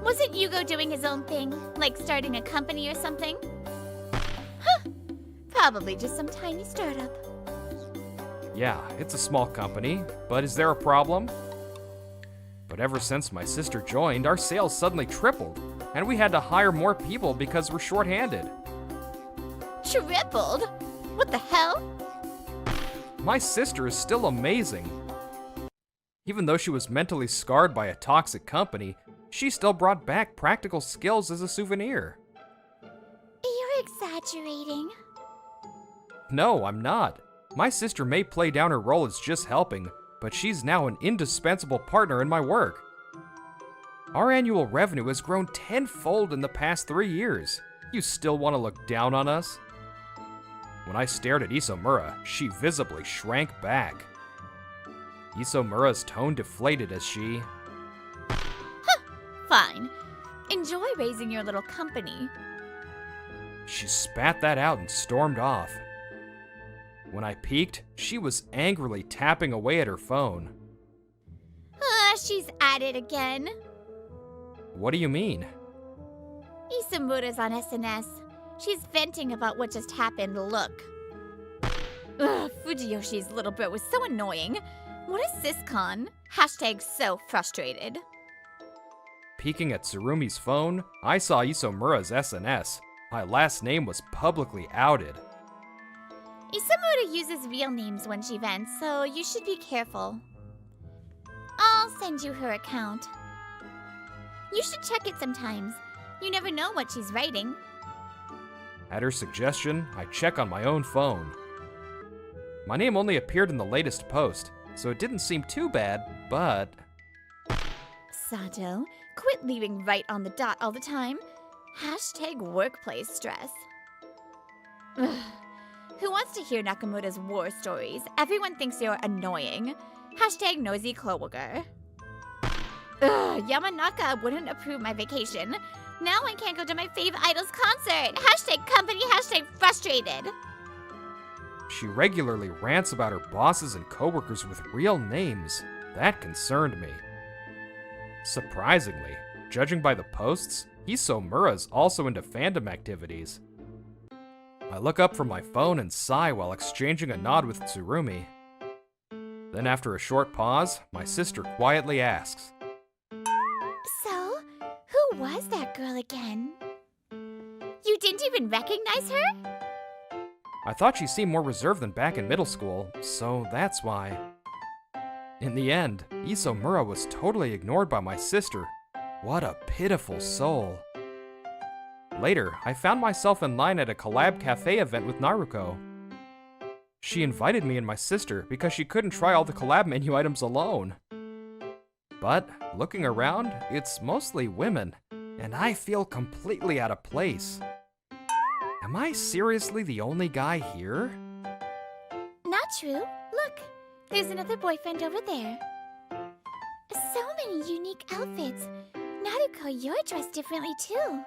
Wasn't Yugo doing his own thing? Like starting a company or something? Huh. Probably just some tiny startup. Yeah, it's a small company, but is there a problem? But ever since my sister joined, our sales suddenly tripled, and we had to hire more people because we're short-handed. Tripled? What the hell? My sister is still amazing. Even though she was mentally scarred by a toxic company, she still brought back practical skills as a souvenir. You're exaggerating. No, I'm not. My sister may play down her role as just helping, but she's now an indispensable partner in my work. Our annual revenue has grown tenfold in the past 3 years. You still want to look down on us? When I stared at Isomura, she visibly shrank back. Isomura's tone deflated as she... Fine. Enjoy raising your little company. She spat that out and stormed off. When I peeked, she was angrily tapping away at her phone. She's at it again. What do you mean? Isomura's on SNS. She's venting about what just happened. Look. Fujiyoshi's little bro was so annoying. What is syscon? Hashtag so frustrated. Peeking at Tsurumi's phone, I saw Isomura's SNS. My last name was publicly outed. Isomura uses real names when she vents, so you should be careful. I'll send you her account. You should check it sometimes. You never know what she's writing. At her suggestion, I check on my own phone. My name only appeared in the latest post, so it didn't seem too bad, but... Sato, quit leaving right on the dot all the time. Hashtag workplace stress. Ugh. Who wants to hear Nakamura's war stories? Everyone thinks you're annoying. Hashtag nosy coworker. Ugh, Yamanaka wouldn't approve my vacation. Now I can't go to my fave idol's concert. Hashtag company, hashtag frustrated. She regularly rants about her bosses and coworkers with real names. That concerned me. Surprisingly, judging by the posts, Isomura's also into fandom activities. I look up from my phone and sigh while exchanging a nod with Tsurumi. Then after a short pause, my sister quietly asks, So, who was that girl again? You didn't even recognize her? I thought she seemed more reserved than back in middle school, so that's why. In the end, Isomura was totally ignored by my sister. What a pitiful soul. Later, I found myself in line at a collab cafe event with Naruko. She invited me and my sister because she couldn't try all the collab menu items alone. But, looking around, it's mostly women, and I feel completely out of place. Am I seriously the only guy here? Not true. Look, there's another boyfriend over there. So many unique outfits. Naruko, you're dressed differently too.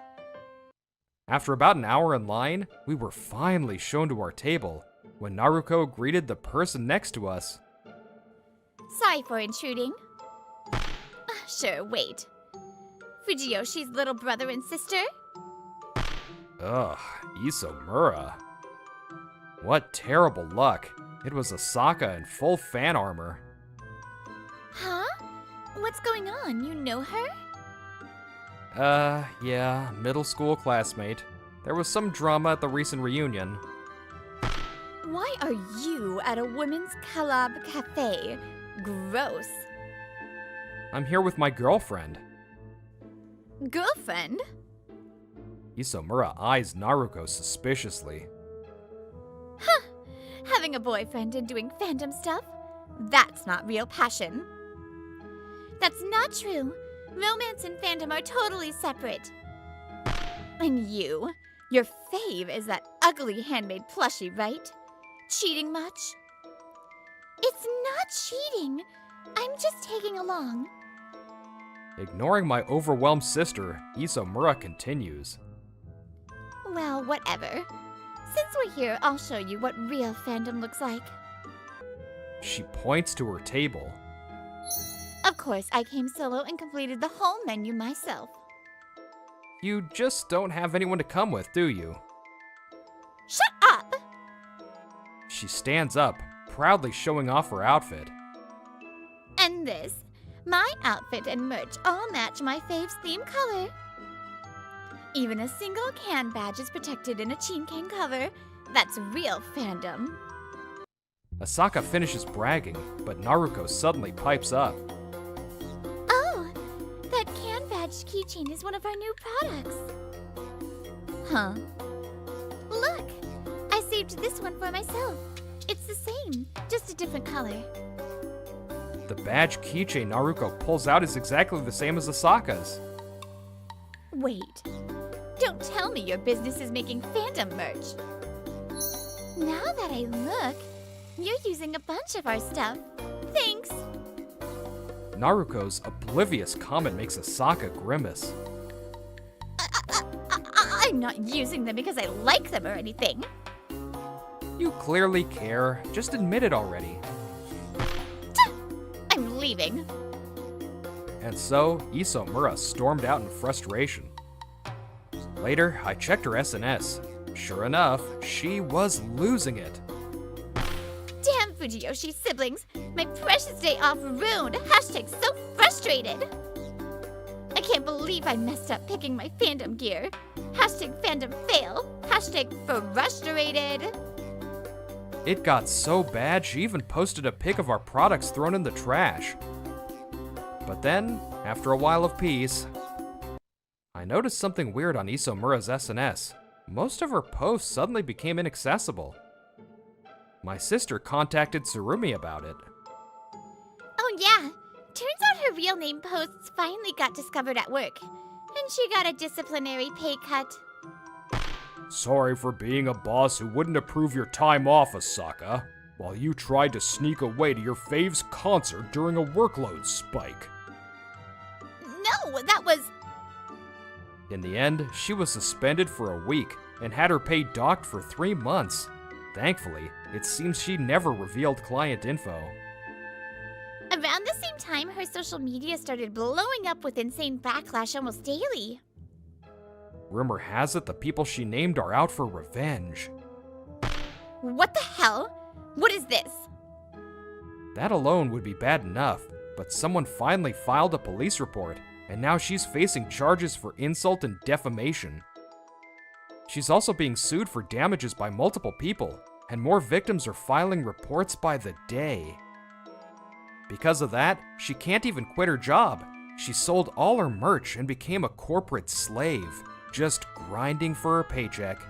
After about an hour in line, we were finally shown to our table, when Naruko greeted the person next to us. Sorry for intruding. Sure, wait. Fujiyoshi's little brother and sister? Ugh, Isomura. What terrible luck. It was Asaka in full fan armor. Huh? What's going on? You know her? Yeah, middle school classmate. There was some drama at the recent reunion. Why are you at a women's collab cafe? Gross. I'm here with my girlfriend. Girlfriend? Isomura eyes Naruko suspiciously. Having a boyfriend and doing fandom stuff? That's not real passion. That's not true. Romance and fandom are totally separate. And you? Your fave is that ugly handmade plushie, right? Cheating much? It's not cheating. I'm just tagging along. Ignoring my overwhelmed sister, Isomura continues. Well, whatever. Since we're here, I'll show you what real fandom looks like. She points to her table. Of course, I came solo and completed the whole menu myself. You just don't have anyone to come with, do you? Shut up! She stands up, proudly showing off her outfit. And this. My outfit and merch all match my fave's theme color. Even a single can badge is protected in a Chin Can cover. That's real fandom. Asaka finishes bragging, but Naruko suddenly pipes up. Oh, that can badge keychain is one of our new products. Huh? Look, I saved this one for myself. It's the same, just a different color. The badge keychain Naruko pulls out is exactly the same as Asaka's. Wait, don't tell me your business is making fandom merch. Now that I look, you're using a bunch of our stuff. Thanks. Naruko's oblivious comment makes Asaka grimace. I'm not using them because I like them or anything. You clearly care, just admit it already. I'm leaving. And so, Isomura stormed out in frustration. Later, I checked her SNS. Sure enough, she was losing it. Damn Fujiyoshi siblings, my precious day off ruined. Hashtag so frustrated. I can't believe I messed up picking my fandom gear. Hashtag fandom fail. Hashtag frustrated. It got so bad she even posted a pic of our products thrown in the trash. But then, after a while of peace, I noticed something weird on Isomura's SNS. Most of her posts suddenly became inaccessible. My sister contacted Tsurumi about it. Oh yeah, turns out her real name posts finally got discovered at work. And she got a disciplinary pay cut. Sorry for being a boss who wouldn't approve your time off, Asaka, while you tried to sneak away to your fave's concert during a workload spike. No, that was... In the end, she was suspended for a week and had her pay docked for 3 months. Thankfully, it seems she never revealed client info. Around the same time, her social media started blowing up with insane backlash almost daily. Rumor has it the people she named are out for revenge. What the hell? What is this? That alone would be bad enough, but someone finally filed a police report, and now she's facing charges for insult and defamation. She's also being sued for damages by multiple people, and more victims are filing reports by the day. Because of that, she can't even quit her job. She sold all her merch and became a corporate slave, just grinding for her paycheck.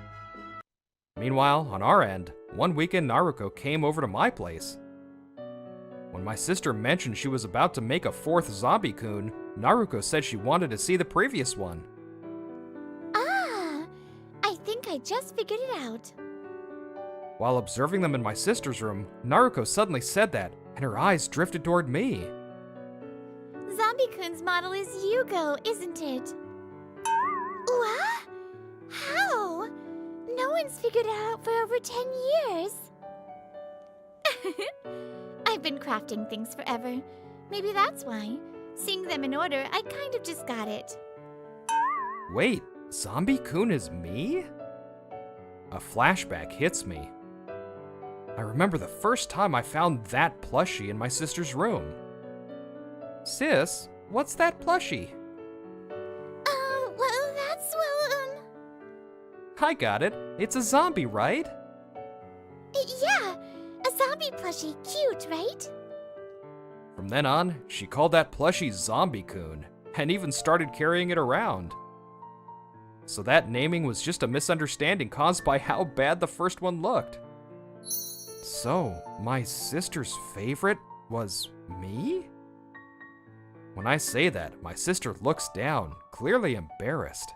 Meanwhile, on our end, one weekend Naruko came over to my place. When my sister mentioned she was about to make a 4th zombie-kun, Naruko said she wanted to see the previous one. Ah, I think I just figured it out. While observing them in my sister's room, Naruko suddenly said that, and her eyes drifted toward me. Zombie-kun's model is Yugo, isn't it? What? How? No one's figured it out for over 10 years. I've been crafting things forever. Maybe that's why. Seeing them in order, I kind of just got it. Wait, Zombie-kun is me? A flashback hits me. I remember the first time I found that plushie in my sister's room. Sis, what's that plushie? I got it. It's a zombie, right? Yeah, a zombie plushie. Cute, right? From then on, she called that plushie Zombie-kun, and even started carrying it around. So that naming was just a misunderstanding caused by how bad the first one looked. So, my sister's favorite was me? When I say that, my sister looks down, clearly embarrassed.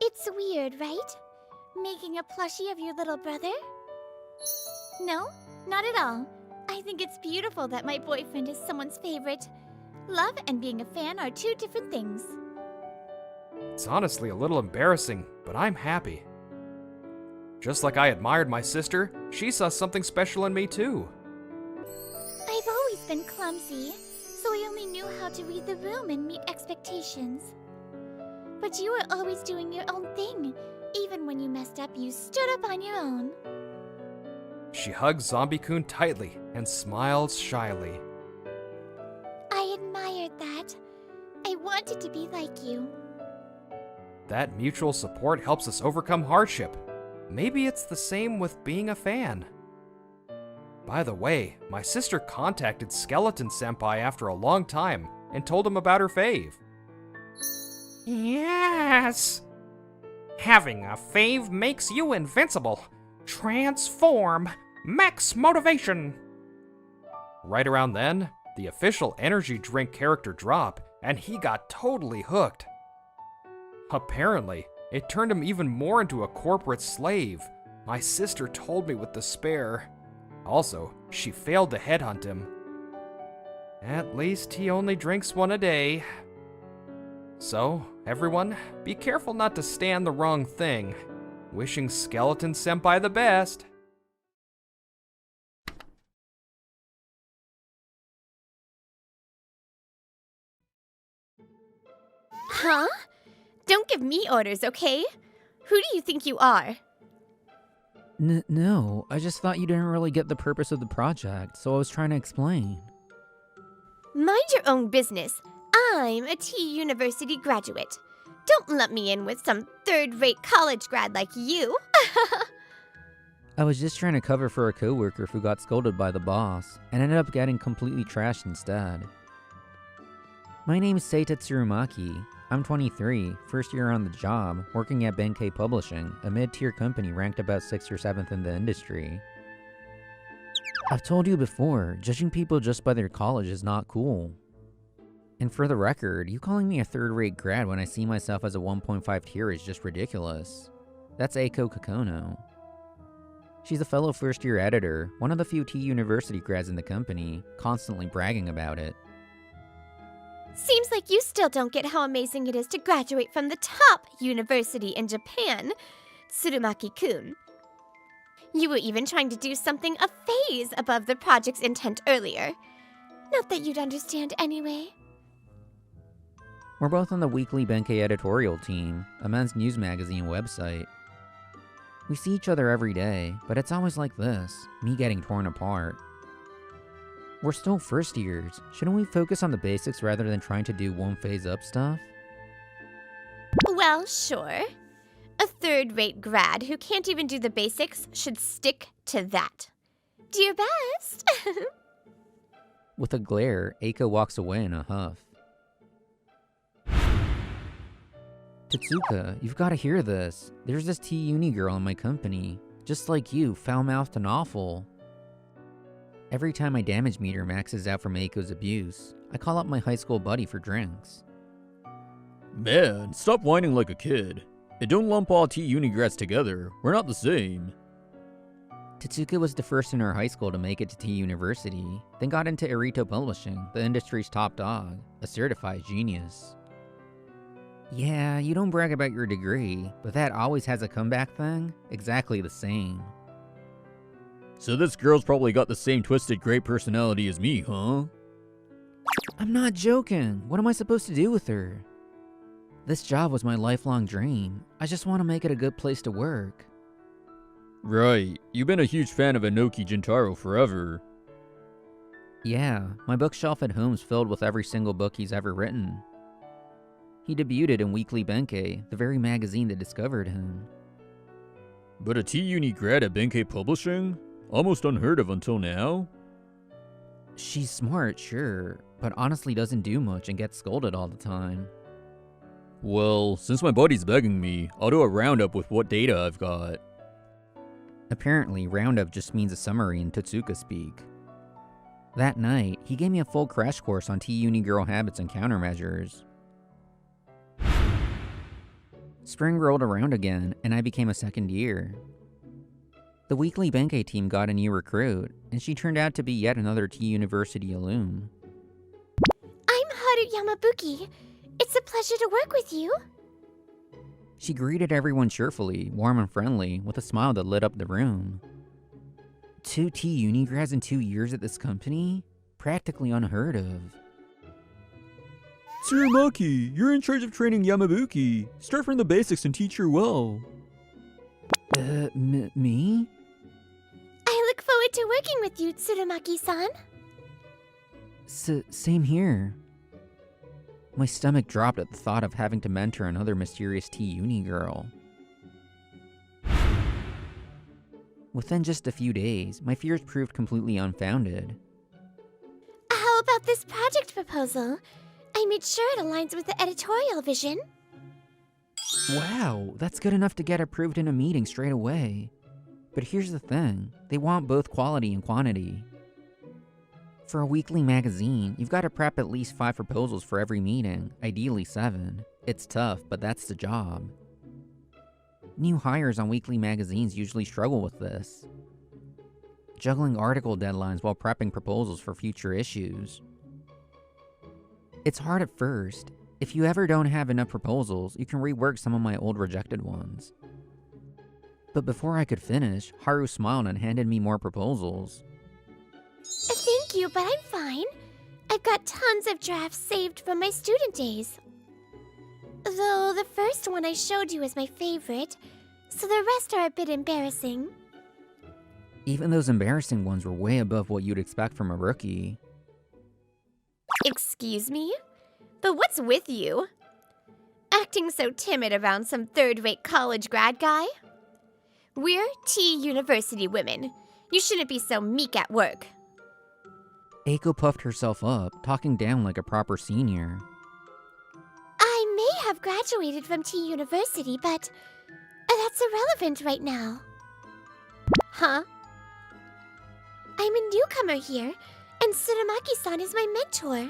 It's weird, right? Making a plushie of your little brother? No, not at all. I think it's beautiful that my boyfriend is someone's favorite. Love and being a fan are two different things. It's honestly a little embarrassing, but I'm happy. Just like I admired my sister, she saw something special in me too. I've always been clumsy, so I only knew how to read the room and meet expectations. But you were always doing your own thing. Even when you messed up, you stood up on your own. She hugged Zombie-kun tightly and smiled shyly. I admired that. I wanted to be like you. That mutual support helps us overcome hardship. Maybe it's the same with being a fan. By the way, my sister contacted Skeleton Senpai after a long time and told him about her fave. Yes! Having a fave makes you invincible. Transform! Max motivation! Right around then, the official energy drink character dropped, and he got totally hooked. Apparently, it turned him even more into a corporate slave. My sister told me with despair. Also, she failed to headhunt him. At least he only drinks one a day. So, everyone, be careful not to stand the wrong thing. Wishing Skeleton Senpai the best. Huh? Don't give me orders, okay? Who do you think you are? No, I just thought you didn't really get the purpose of the project, so I was trying to explain. Mind your own business. I'm a T University graduate. Don't lump me in with some third-rate college grad like you. I was just trying to cover for a coworker who got scolded by the boss, and ended up getting completely trashed instead. My name's Seita Tsurumaki. I'm 23, first year on the job, working at Benkei Publishing, a mid-tier company ranked about 6th or 7th in the industry. I've told you before, judging people just by their college is not cool. And for the record, you calling me a third-rate grad when I see myself as a 1.5 tier is just ridiculous. That's Eiko Kakono. She's a fellow first-year editor, one of the few T University grads in the company, constantly bragging about it. Seems like you still don't get how amazing it is to graduate from the top university in Japan, Tsurumaki-kun. You were even trying to do something a phase above the project's intent earlier. Not that you'd understand anyway. We're both on the weekly Benkei editorial team, a men's news magazine website. We see each other every day, but it's always like this, me getting torn apart. We're still first years. Shouldn't we focus on the basics rather than trying to do one phase up stuff? Well, sure. A third-rate grad who can't even do the basics should stick to that. Do your best. With a glare, Eiko walks away in a huff. Tetsuka, you've got to hear this. There's this T-Uni girl in my company. Just like you, foul-mouthed and awful. Every time my damage meter maxes out from Eiko's abuse, I call up my high school buddy for drinks. Man, stop whining like a kid. And don't lump all T-Uni grads together. We're not the same. Tetsuka was the first in her high school to make it to T University, then got into Irito Publishing, the industry's top dog, a certified genius. Yeah, you don't brag about your degree, but that always has a comeback thing, exactly the same. So this girl's probably got the same twisted great personality as me, huh? I'm not joking. What am I supposed to do with her? This job was my lifelong dream. I just want to make it a good place to work. Right, you've been a huge fan of Inoki Jintaro forever. Yeah, my bookshelf at home's filled with every single book he's ever written. He debuted in Weekly Benkei, the very magazine that discovered him. But a T-Uni grad at Benkei Publishing? Almost unheard of until now? She's smart, sure, but honestly doesn't do much and gets scolded all the time. Well, since my buddy's begging me, I'll do a roundup with what data I've got. Apparently, roundup just means a summary in Totsuka speak. That night, he gave me a full crash course on T-Uni girl habits and countermeasures. Spring rolled around again, and I became a second year. The Weekly Benkei team got a new recruit, and she turned out to be yet another T-University alum. I'm Haru Yamabuki. It's a pleasure to work with you. She greeted everyone cheerfully, warm and friendly, with a smile that lit up the room. 2 T-Uni grads in 2 years at this company? Practically unheard of. Tsurumaki, you're in charge of training Yamabuki. Start from the basics and teach her well. Me? I look forward to working with you, Tsurumaki-san. Same here. My stomach dropped at the thought of having to mentor another mysterious T-Uni girl. Within just a few days, my fears proved completely unfounded. How about this project proposal? I made sure it aligns with the editorial vision. Wow, that's good enough to get approved in a meeting straight away. But here's the thing, they want both quality and quantity. For a weekly magazine, you've got to prep at least 5 proposals for every meeting, ideally 7. It's tough, but that's the job. New hires on weekly magazines usually struggle with this. Juggling article deadlines while prepping proposals for future issues. It's hard at first. If you ever don't have enough proposals, you can rework some of my old rejected ones. But before I could finish, Haru smiled and handed me more proposals. Thank you, but I'm fine. I've got tons of drafts saved from my student days. Though the first one I showed you is my favorite, so the rest are a bit embarrassing. Even those embarrassing ones were way above what you'd expect from a rookie. Excuse me? But what's with you? Acting so timid around some third-rate college grad guy? We're T-University women. You shouldn't be so meek at work. Eiko puffed herself up, talking down like a proper senior. I may have graduated from T-University, but that's irrelevant right now. Huh? I'm a newcomer here, and Tsurumaki-san is my mentor.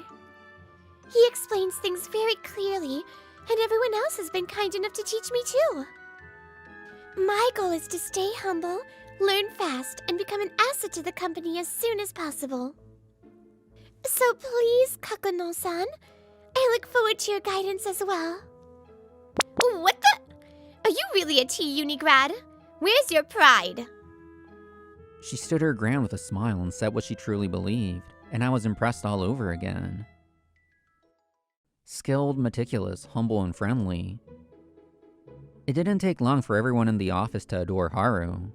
He explains things very clearly, and everyone else has been kind enough to teach me too. My goal is to stay humble, learn fast, and become an asset to the company as soon as possible. So please, Kakuno-san, I look forward to your guidance as well. What the? Are you really a T-Uni grad? Where's your pride? She stood her ground with a smile and said what she truly believed, and I was impressed all over again. Skilled, meticulous, humble, and friendly. It didn't take long for everyone in the office to adore Haru.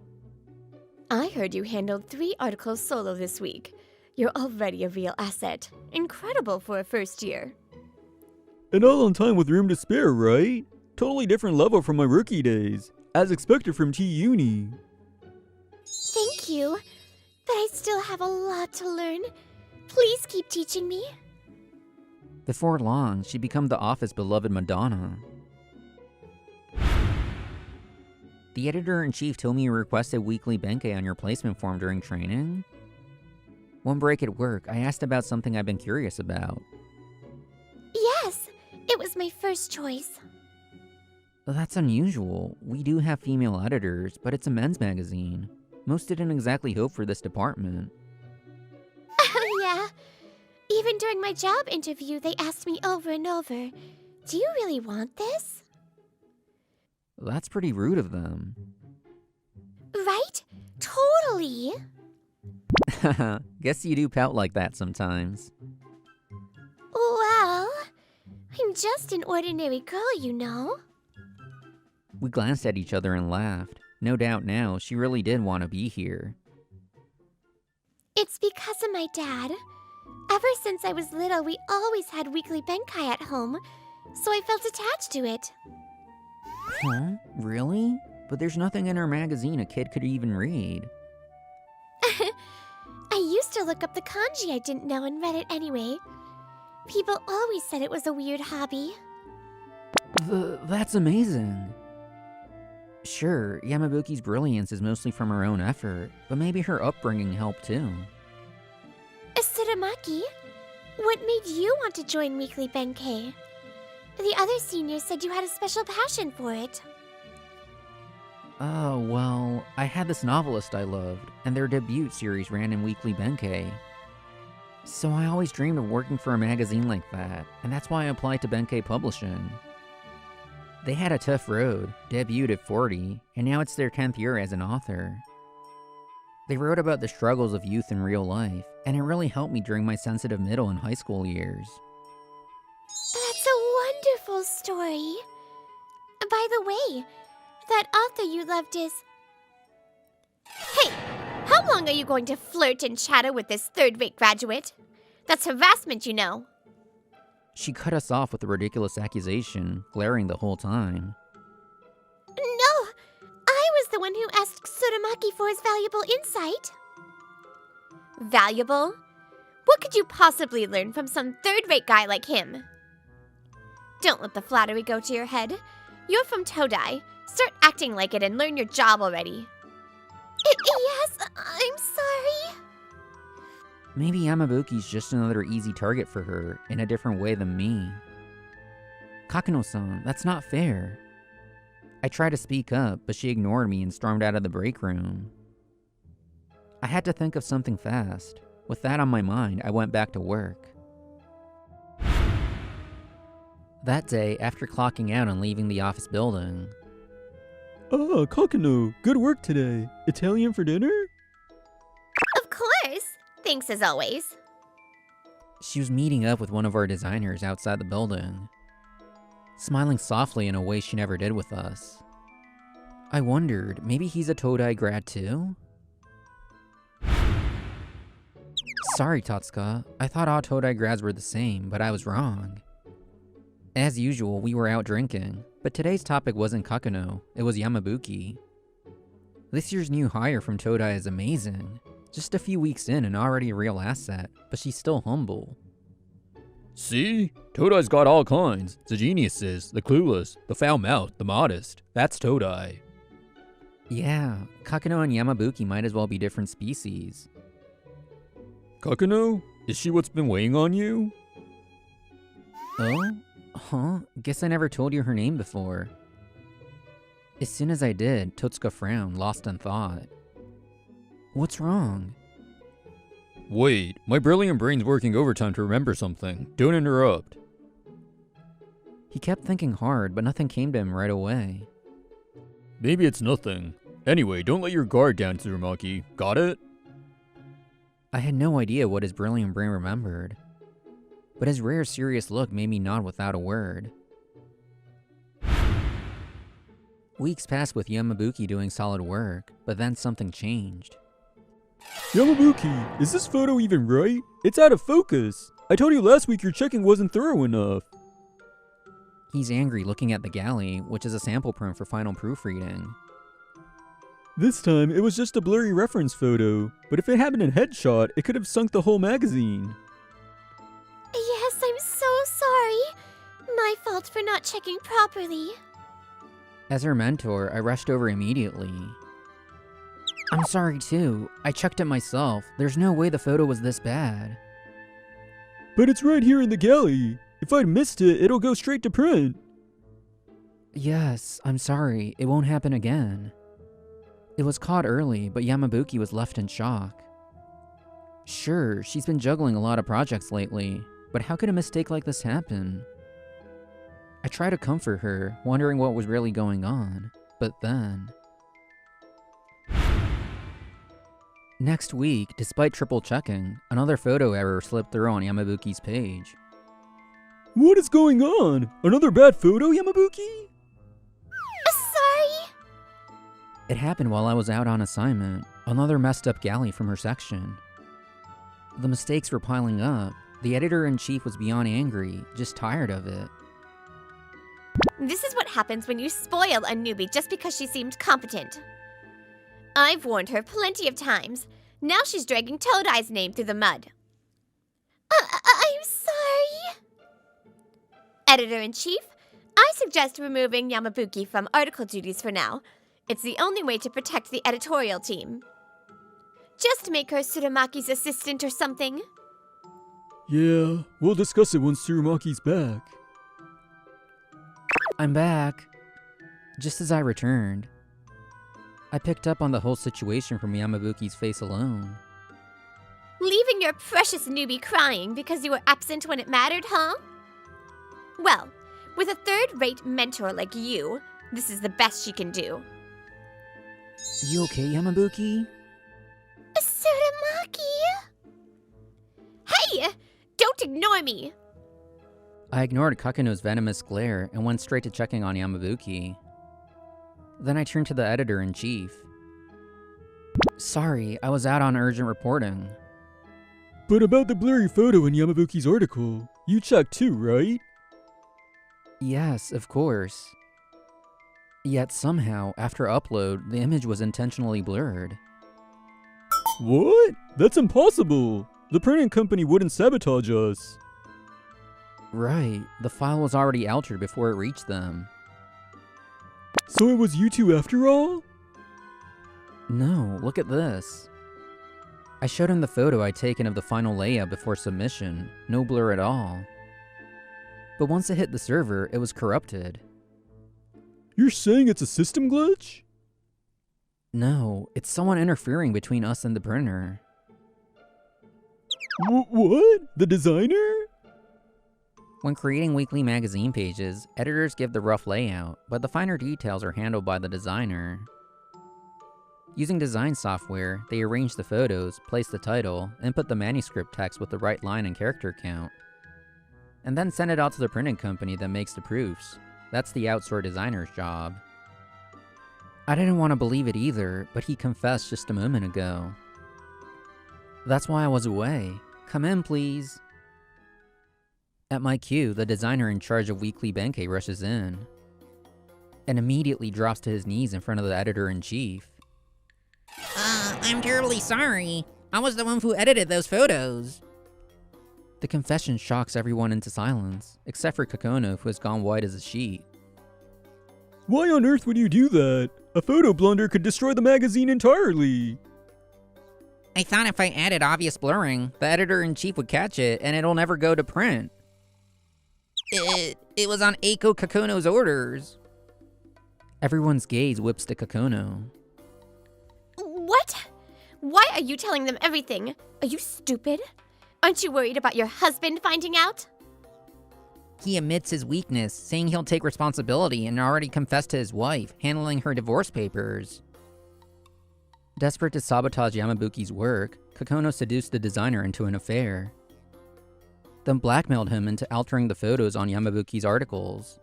I heard you handled 3 articles solo this week. You're already a real asset. Incredible for a first year. And all on time with room to spare, right? Totally different level from my rookie days. As expected from T-Uni. Thank you, but I still have a lot to learn. Please keep teaching me. Before long, she'd become the office's beloved Madonna. The editor-in-chief told me you requested weekly Benkei on your placement form during training. One break at work, I asked about something I've been curious about. Yes, it was my first choice. That's unusual. We do have female editors, but it's a men's magazine. Most didn't exactly hope for this department. Yeah. Even during my job interview, they asked me over and over, do you really want this? That's pretty rude of them. Right? Totally. Guess you do pout like that sometimes. Well, I'm just an ordinary girl, you know. We glanced at each other and laughed. No doubt now, she really did want to be here. It's because of my dad. Ever since I was little, we always had weekly benkai at home, so I felt attached to it. Huh? Really? But there's nothing in our magazine a kid could even read. I used to look up the kanji I didn't know and read it anyway. People always said it was a weird hobby. That's amazing. Sure, Yamabuki's brilliance is mostly from her own effort, but maybe her upbringing helped too. Tsuramaki, what made you want to join weekly benkei? The other seniors said you had a special passion for it. Oh, well, I had this novelist I loved, and their debut series ran in weekly benkei. So I always dreamed of working for a magazine like that, and that's why I applied to Benkei Publishing. They had a tough road, debuted at 40, and now it's their 10th year as an author. They wrote about the struggles of youth in real life, and it really helped me during my sensitive middle and high school years. That's a wonderful story. By the way, that author you loved is... Hey! How long are you going to flirt and chatter with this third-rate graduate? That's harassment, you know. She cut us off with a ridiculous accusation, glaring the whole time. No! I was the one who asked Tsuramaki for his valuable insight. Valuable? What could you possibly learn from some third-rate guy like him? Don't let the flattery go to your head. You're from Todai. Start acting like it and learn your job already. Yes, I'm sorry. Maybe Yamabuki's just another easy target for her, in a different way than me. Kakano-san, that's not fair. I tried to speak up, but she ignored me and stormed out of the break room. I had to think of something fast. With that on my mind, I went back to work. That day, after clocking out and leaving the office building... Ah, Kakano, good work today. Italian for dinner? Of course. Thanks as always. She was meeting up with one of our designers outside the building, smiling softly in a way she never did with us. I wondered, maybe he's a Todai grad too? Sorry, Totsuka. I thought all Todai grads were the same, but I was wrong. As usual, we were out drinking, but today's topic wasn't Kakano, it was Yamabuki. This year's new hire from Todai is amazing. Just a few weeks in and already a real asset, but she's still humble. See? Todai's got all kinds. The geniuses, the clueless, the foul-mouthed, the modest. That's Todai. Yeah, Kakano and Yamabuki might as well be different species. Kakano? Is she what's been weighing on you? Oh? Huh? Guess I never told you her name before. As soon as I did, Totsuka frowned, lost in thought. What's wrong? Wait, my brilliant brain's working overtime to remember something. Don't interrupt. He kept thinking hard, but nothing came to him right away. Maybe it's nothing. Anyway, don't let your guard down, Tsurumaki. Got it? I had no idea what his brilliant brain remembered, but his rare serious look made me nod without a word. Weeks passed with Yamabuki doing solid work, but then something changed. Yamabuki, is this photo even right? It's out of focus. I told you last week your checking wasn't thorough enough. He's angry looking at the galley, which is a sample print for final proofreading. This time, it was just a blurry reference photo, but if it had been a headshot, it could have sunk the whole magazine. Yes, I'm so sorry. My fault for not checking properly. As her mentor, I rushed over immediately. I'm sorry too. I checked it myself. There's no way the photo was this bad. But it's right here in the galley. If I'd missed it, it'll go straight to print. Yes, I'm sorry. It won't happen again. It was caught early, but Yamabuki was left in shock. Sure, she's been juggling a lot of projects lately, but how could a mistake like this happen? I tried to comfort her, wondering what was really going on, but then... Next week, despite triple checking, another photo error slipped through on Yamabuki's page. What is going on? Another bad photo, Yamabuki? Sorry. It happened while I was out on assignment, another messed up galley from her section. The mistakes were piling up. The editor-in-chief was beyond angry, just tired of it. This is what happens when you spoil a newbie just because she seemed competent. I've warned her plenty of times. Now she's dragging Toad-Eye's name through the mud. I'm sorry. Editor-in-chief, I suggest removing Yamabuki from article duties for now. It's the only way to protect the editorial team. Just make her Tsuramaki's assistant or something. Yeah, we'll discuss it once Tsurumaki's back. I'm back. Just as I returned, I picked up on the whole situation from Yamabuki's face alone. Leaving your precious newbie crying because you were absent when it mattered, huh? Well, with a third-rate mentor like you, this is the best she can do. You okay, Yamabuki? Tsurumaki? Hey! Don't ignore me! I ignored Kakuno's venomous glare and went straight to checking on Yamabuki. Then I turned to the editor-in-chief. Sorry, I was out on urgent reporting. But about the blurry photo in Yamabuki's article, you checked too, right? Yes, of course. Yet somehow, after upload, the image was intentionally blurred. What? That's impossible! The printing company wouldn't sabotage us. Right, the file was already altered before it reached them. So it was you two after all? No, look at this. I showed him the photo I'd taken of the final layout before submission, no blur at all. But once it hit the server, it was corrupted. You're saying it's a system glitch? No, it's someone interfering between us and the printer. What? The designer? When creating weekly magazine pages, editors give the rough layout, but the finer details are handled by the designer. Using design software, they arrange the photos, place the title, input the manuscript text with the right line and character count, and then send it out to the printing company that makes the proofs. That's the outsourced designer's job. I didn't want to believe it either, but he confessed just a moment ago. That's why I was away. Come in, please. At my cue, the designer in charge of Weekly Benkei rushes in and immediately drops to his knees in front of the editor-in-chief. I'm terribly sorry. I was the one who edited those photos. The confession shocks everyone into silence, except for Kakono, who has gone white as a sheet. Why on earth would you do that? A photo blunder could destroy the magazine entirely. I thought if I added obvious blurring, The editor-in-chief would catch it, and it'll never go to print. it was on Eiko Kakono's orders. Everyone's gaze whips to Kakono. What? Why are you telling them everything? Are you stupid? Aren't you worried about your husband finding out? He admits his weakness, saying he'll take responsibility and already confessed to his wife, handling her divorce papers. Desperate to sabotage Yamabuki's work, Kakono seduced the designer into an affair, then blackmailed him into altering the photos on Yamabuki's articles.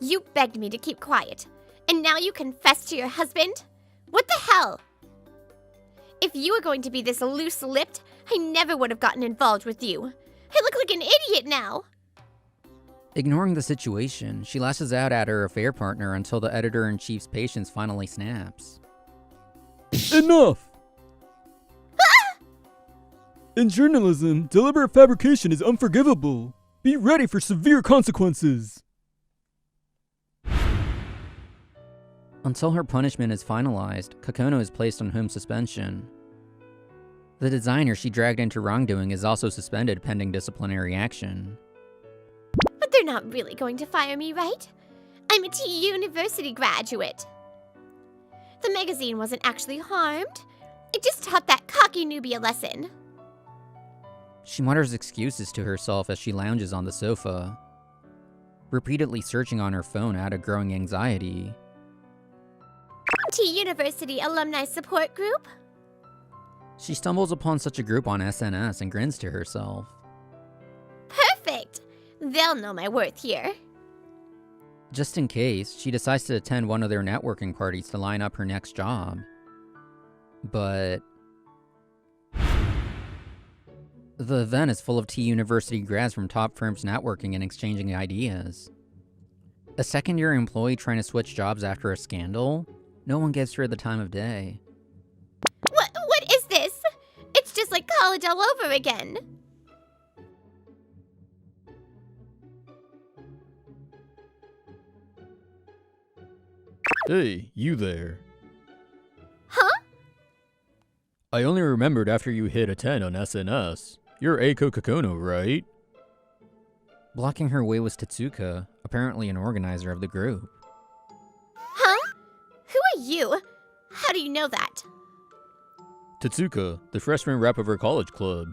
You begged me to keep quiet, and now you confess to your husband? What the hell? If you were going to be this loose-lipped, I never would have gotten involved with you. I look like an idiot now. Ignoring the situation, she lashes out at her affair partner until the editor-in-chief's patience finally snaps. Enough! In journalism, deliberate fabrication is unforgivable. Be ready for severe consequences. Until her punishment is finalized, Kakono is placed on home suspension. The designer she dragged into wrongdoing is also suspended pending disciplinary action. But they're not really going to fire me, right? I'm a T University graduate. The magazine wasn't actually harmed. It just taught that cocky newbie a lesson. She mutters excuses to herself as she lounges on the sofa, repeatedly searching on her phone out of growing anxiety. T University Alumni Support Group? She stumbles upon such a group on SNS and grins to herself. Perfect! They'll know my worth here. Just in case, she decides to attend one of their networking parties to line up her next job. But the event is full of T University grads from top firms networking and exchanging ideas. A second-year employee trying to switch jobs after a scandal? No one gives her the time of day. What is this? It's just like college all over again. Hey, you there. Huh? I only remembered after you hit a 10 on SNS. You're Eiko Kakono, right? Blocking her way was Tatsuka, apparently an organizer of the group. Huh? Who are you? How do you know that? Tatsuka, the freshman rep of our college club.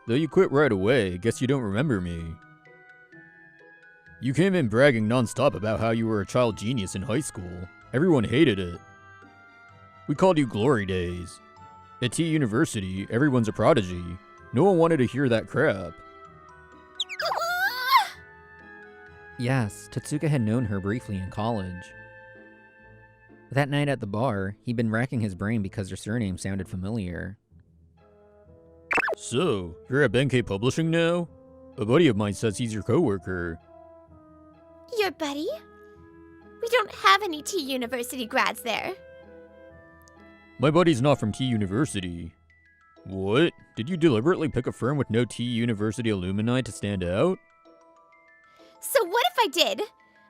Though you quit right away, guess you don't remember me. You came in bragging non-stop about how you were a child genius in high school. Everyone hated it. We called you Glory Days. At T University, everyone's a prodigy. No one wanted to hear that crap. Yes, Tatsuka had known her briefly in college. That night at the bar, he'd been racking his brain because her surname sounded familiar. So, you're at Benkei Publishing now? A buddy of mine says he's your coworker. Your buddy? We don't have any T University grads there. My buddy's not from T University. What? Did you deliberately pick a firm with no T University alumni to stand out? So what if I did?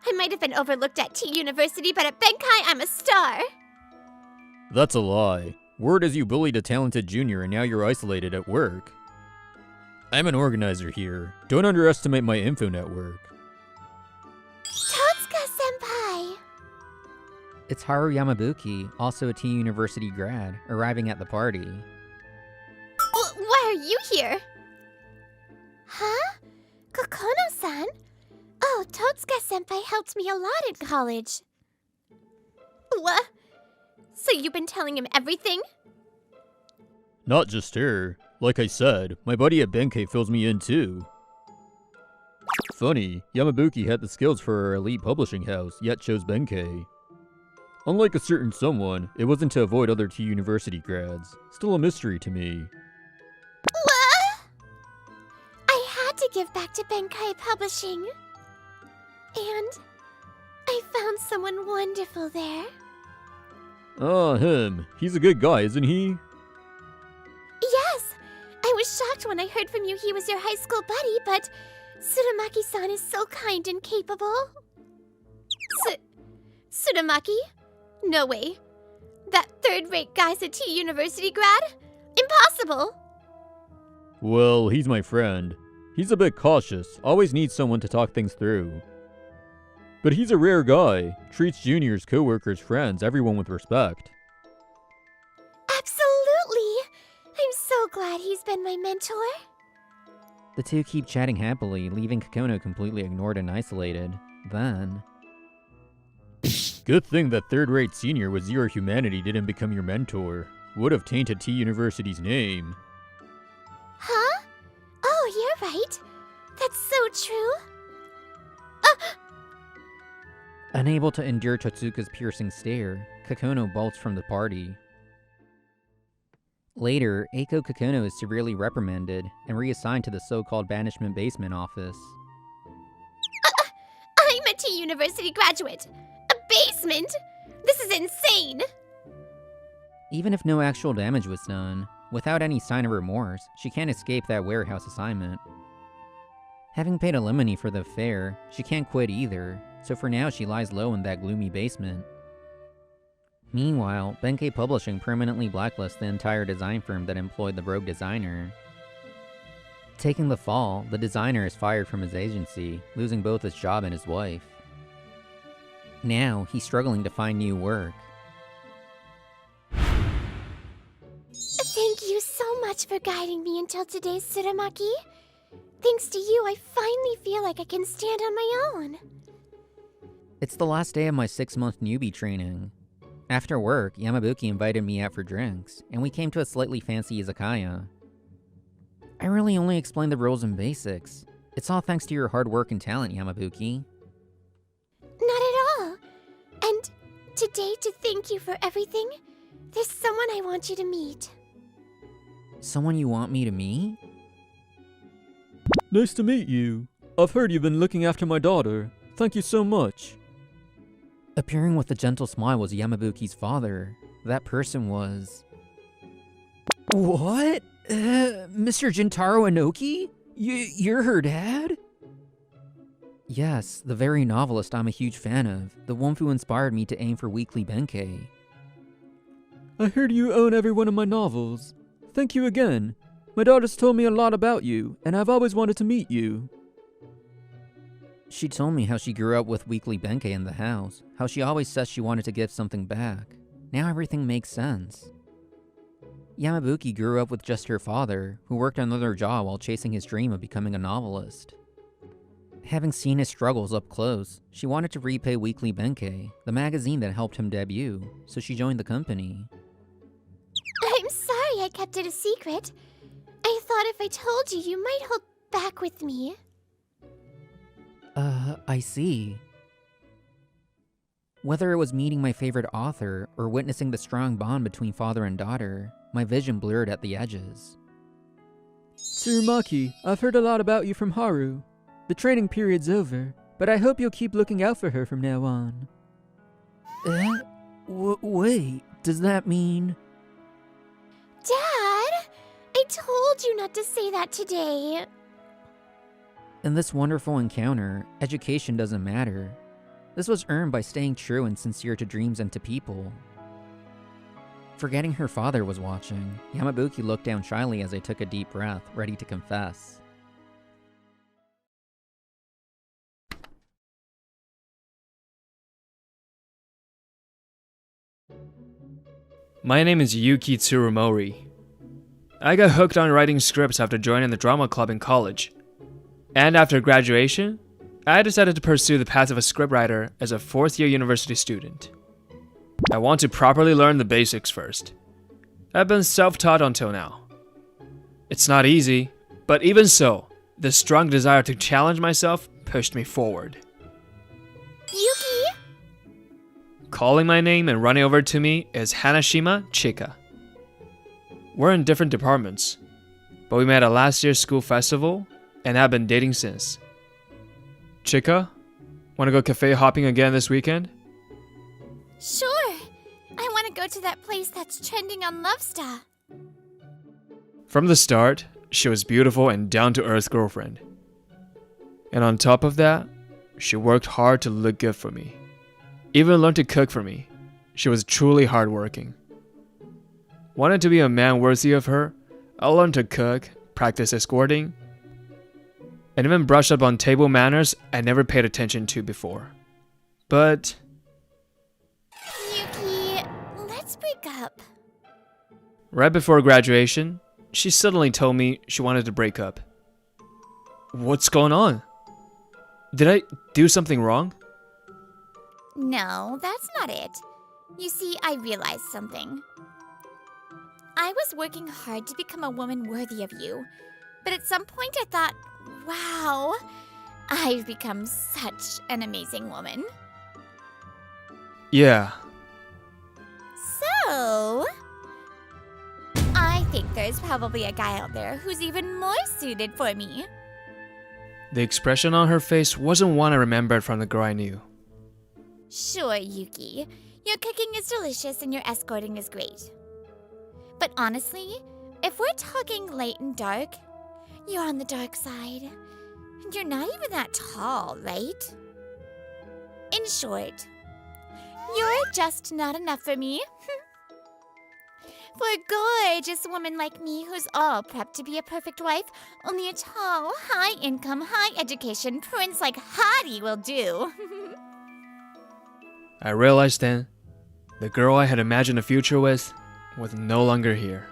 I might have been overlooked at T University, but at Benkai I'm a star. That's a lie. Word is you bullied a talented junior and now you're isolated at work. I'm an organizer here. Don't underestimate my info network. Totsuka-senpai! It's Haru Yamabuki, also a T University grad, arriving at the party. Why are you here? Huh? Kokono-san? Oh, Totsuka-senpai helped me a lot in college. What? So you've been telling him everything? Not just her. Like I said, my buddy at Benkei fills me in too. Funny, Yamabuki had the skills for our elite publishing house, yet chose Benkei. Unlike a certain someone, it wasn't to avoid other T University grads. Still a mystery to me. What? I had to give back to Benkai Publishing. And I found someone wonderful there. Ah, him. He's a good guy, isn't he? Yes! I was shocked when I heard from you he was your high school buddy, but Tsurumaki-san is so kind and capable. Tsurumaki? No way. That third-rate guy's a T University grad? Impossible! Well, he's my friend. He's a bit cautious, always needs someone to talk things through. But he's a rare guy, treats juniors, coworkers, friends, everyone with respect. Absolutely! I'm so glad he's been my mentor. The two keep chatting happily, leaving Kakono completely ignored and isolated. Then... Good thing that third-rate senior with zero humanity didn't become your mentor. Would have tainted T University's name. Huh? Oh, you're right. That's so true. Unable to endure Tatsuka's piercing stare, Kakono bolts from the party. Later, Eiko Kakono is severely reprimanded and reassigned to the so-called banishment basement office. I'm a T University graduate! A basement? This is insane! Even if no actual damage was done, without any sign of remorse, she can't escape that warehouse assignment. Having paid alimony for the affair, she can't quit either, so for now she lies low in that gloomy basement. Meanwhile, Benkei Publishing permanently blacklists the entire design firm that employed the rogue designer. Taking the fall, the designer is fired from his agency, losing both his job and his wife. Now, he's struggling to find new work. Thank you so much for guiding me until today's Tsurumaki. Thanks to you, I finally feel like I can stand on my own. It's the last day of my 6-month newbie training. After work, Yamabuki invited me out for drinks, and we came to a slightly fancy izakaya. I really only explained the rules and basics. It's all thanks to your hard work and talent, Yamabuki. Not Today, to thank you for everything, there's someone I want you to meet. Someone you want me to meet? Nice to meet you. I've heard you've been looking after my daughter. Thank you so much. Appearing with a gentle smile was Yamabuki's father. That person was... What? Mr. Jintaro Inoki? You're her dad? Yes, the very novelist I'm a huge fan of. The one who inspired me to aim for weekly Benkei. I heard you own every one of my novels. Thank you again. My daughter's told me a lot about you, and I've always wanted to meet you. She told me how she grew up with weekly Benkei in the house, how she always says she wanted to give something back. Now everything makes sense. Yamabuki grew up with just her father, who worked another job while chasing his dream of becoming a novelist. Having seen his struggles up close, she wanted to repay Weekly Benkei, the magazine that helped him debut, so she joined the company. I'm sorry I kept it a secret. I thought if I told you, you might hold back with me. I see. Whether it was meeting my favorite author or witnessing the strong bond between father and daughter, my vision blurred at the edges. Tsurumaki, I've heard a lot about you from Haru. The training period's over, but I hope you'll keep looking out for her from now on. Wait, does that mean... Dad! I told you not to say that today. In this wonderful encounter, education doesn't matter. This was earned by staying true and sincere to dreams and to people. Forgetting her father was watching, Yamabuki looked down shyly as I took a deep breath, ready to confess. My name is Yuki Tsurumori. I got hooked on writing scripts after joining the drama club in college. And after graduation, I decided to pursue the path of a scriptwriter as a fourth-year university student. I want to properly learn the basics first. I've been self-taught until now. It's not easy, but even so, the strong desire to challenge myself pushed me forward. Yuki! Calling my name and running over to me is Hanashima Chika. We're in different departments, but we met at last year's school festival and have been dating since. Chika, wanna go cafe hopping again this weekend? Sure. I want to go to that place that's trending on Lovesta. From the start, she was beautiful and down-to-earth girlfriend. And on top of that, she worked hard to look good for me. Even learned to cook for me. She was truly hardworking. Wanted to be a man worthy of her, I learned to cook, practice escorting, and even brushed up on table manners I never paid attention to before. But Yuki, let's break up. right before graduation, she suddenly told me she wanted to break up. What's going on? Did I do something wrong? No, that's not it. You see, I realized something. I was working hard to become a woman worthy of you, but at some point I thought, wow, I've become such an amazing woman. Yeah. So, I think there's probably a guy out there who's even more suited for me. The expression on her face wasn't one I remembered from the girl I knew. Sure, Yuki. Your cooking is delicious and your escorting is great. But honestly, if we're talking light and dark, you're on the dark side. And you're not even that tall, right? In short, you're just not enough for me. For a gorgeous woman like me who's all prepped to be a perfect wife, only a tall, high-income, high-education prince like Hadi will do. I realized then, the girl I had imagined a future with was no longer here.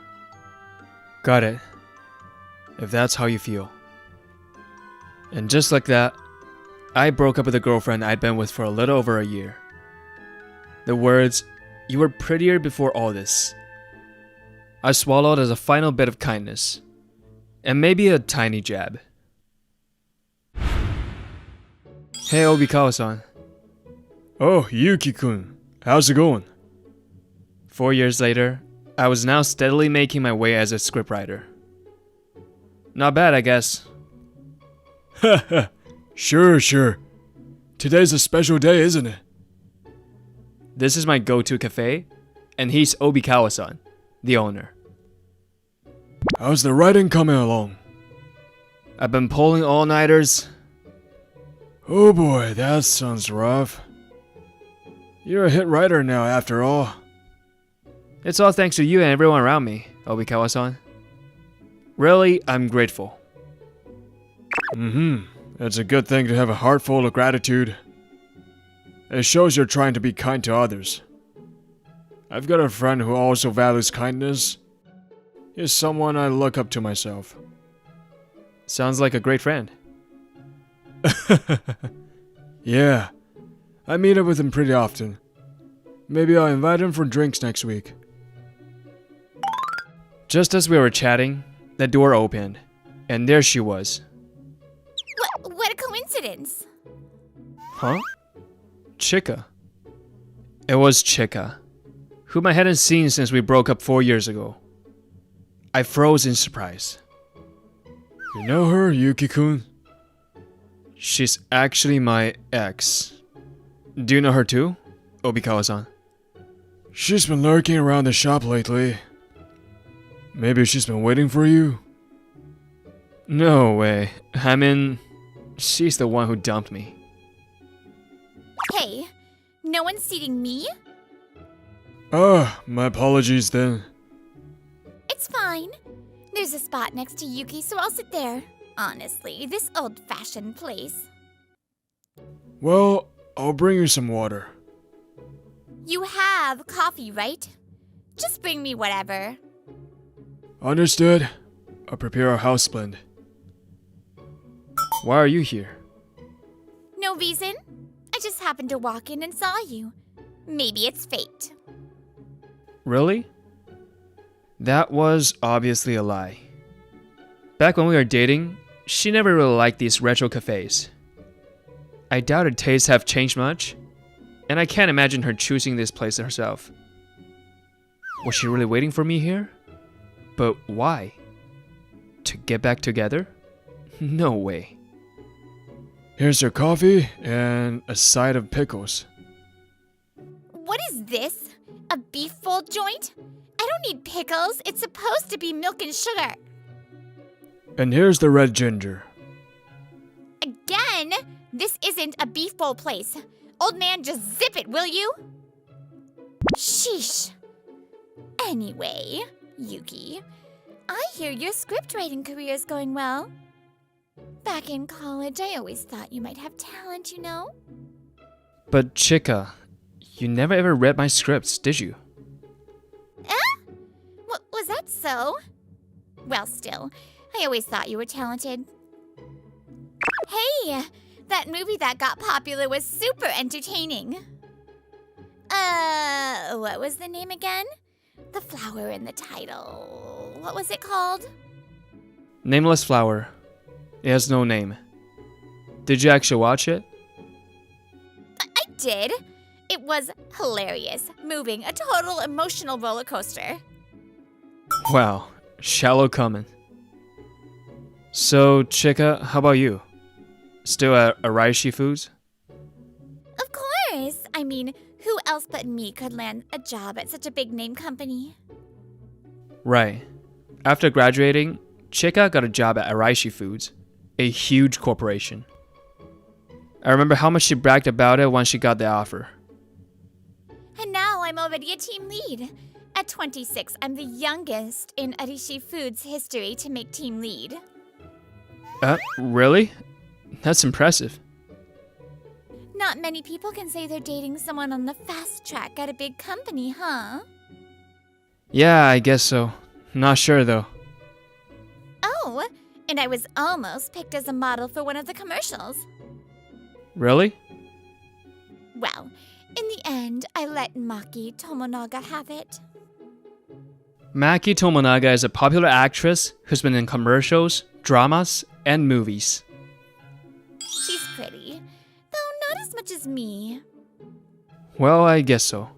Got it. If that's how you feel. And just like that, I broke up with a girlfriend I'd been with for a little over a year. The words, "You were prettier before all this," I swallowed as a final bit of kindness. And maybe a tiny jab. Hey Obikawa-san. Oh, Yuki-kun. How's it going? 4 years later, I was now steadily making my way as a scriptwriter. Not bad, I guess. Haha, sure. Today's a special day, isn't it? This is my go-to cafe, and he's Obikawa-san, the owner. How's the writing coming along? I've been pulling all-nighters. Oh boy, that sounds rough. You're a hit writer now, after all. It's all thanks to you and everyone around me, Obikawa-san. Really, I'm grateful. It's a good thing to have a heart full of gratitude. It shows you're trying to be kind to others. I've got a friend who also values kindness. He's someone I look up to myself. Sounds like a great friend. Yeah, I meet up with him pretty often. Maybe I'll invite him for drinks next week. Just as we were chatting, the door opened, and there she was. What a coincidence. Huh? Chika. It was Chika, whom I hadn't seen since we broke up 4 years ago. I froze in surprise. You know her, Yuki-kun? She's actually my ex. Do you know her too, Obikawa-san? She's been lurking around the shop lately. Maybe she's been waiting for you? No way. I mean, she's the one who dumped me. Hey, no one's seating me? My apologies then. It's fine. There's a spot next to Yuki, so I'll sit there. Honestly, this old-fashioned place. Well, I'll bring you some water. You have coffee, right? Just bring me whatever. Understood. I'll prepare a house blend. Why are you here? No reason. I just happened to walk in and saw you. Maybe it's fate. Really? That was obviously a lie. Back when we were dating, she never really liked these retro cafes. I doubt her tastes have changed much, and I can't imagine her choosing this place herself. Was she really waiting for me here? But why? To get back together? No way. Here's your coffee and a side of pickles. What is this? A beef fold joint? I don't need pickles. It's supposed to be milk and sugar. And here's the red ginger. Again? This isn't a beef bowl place. Old man, just zip it, will you? Sheesh. Anyway, Yuki, I hear your script writing career is going well. Back in college, I always thought you might have talent, you know? But Chika, you never ever read my scripts, did you? Was that so? Well, still, I always thought you were talented. Hey, that movie that got popular was super entertaining. What was the name again? The flower in the title. What was it called? Nameless Flower. It has no name. Did you actually watch it? I did. It was hilarious, moving, a total emotional roller coaster. Wow, shallow comment. So, Chika, how about you? Still at Araishi Foods? Of course. I mean, who else but me could land a job at such a big name company? Right. After graduating, Chika got a job at Araishi Foods, a huge corporation. I remember how much she bragged about it once she got the offer. And now I'm already a team lead. At 26, I'm the youngest in Araishi Foods history to make team lead. Really? That's impressive. Not many people can say they're dating someone on the fast track at a big company, huh? Yeah, I guess so. Not sure though. Oh, and I was almost picked as a model for one of the commercials. Really? Well, in the end, I let Maki Tomonaga have it. Maki Tomonaga is a popular actress who's been in commercials, dramas, and movies. She's pretty, though not as much as me. Well, I guess so.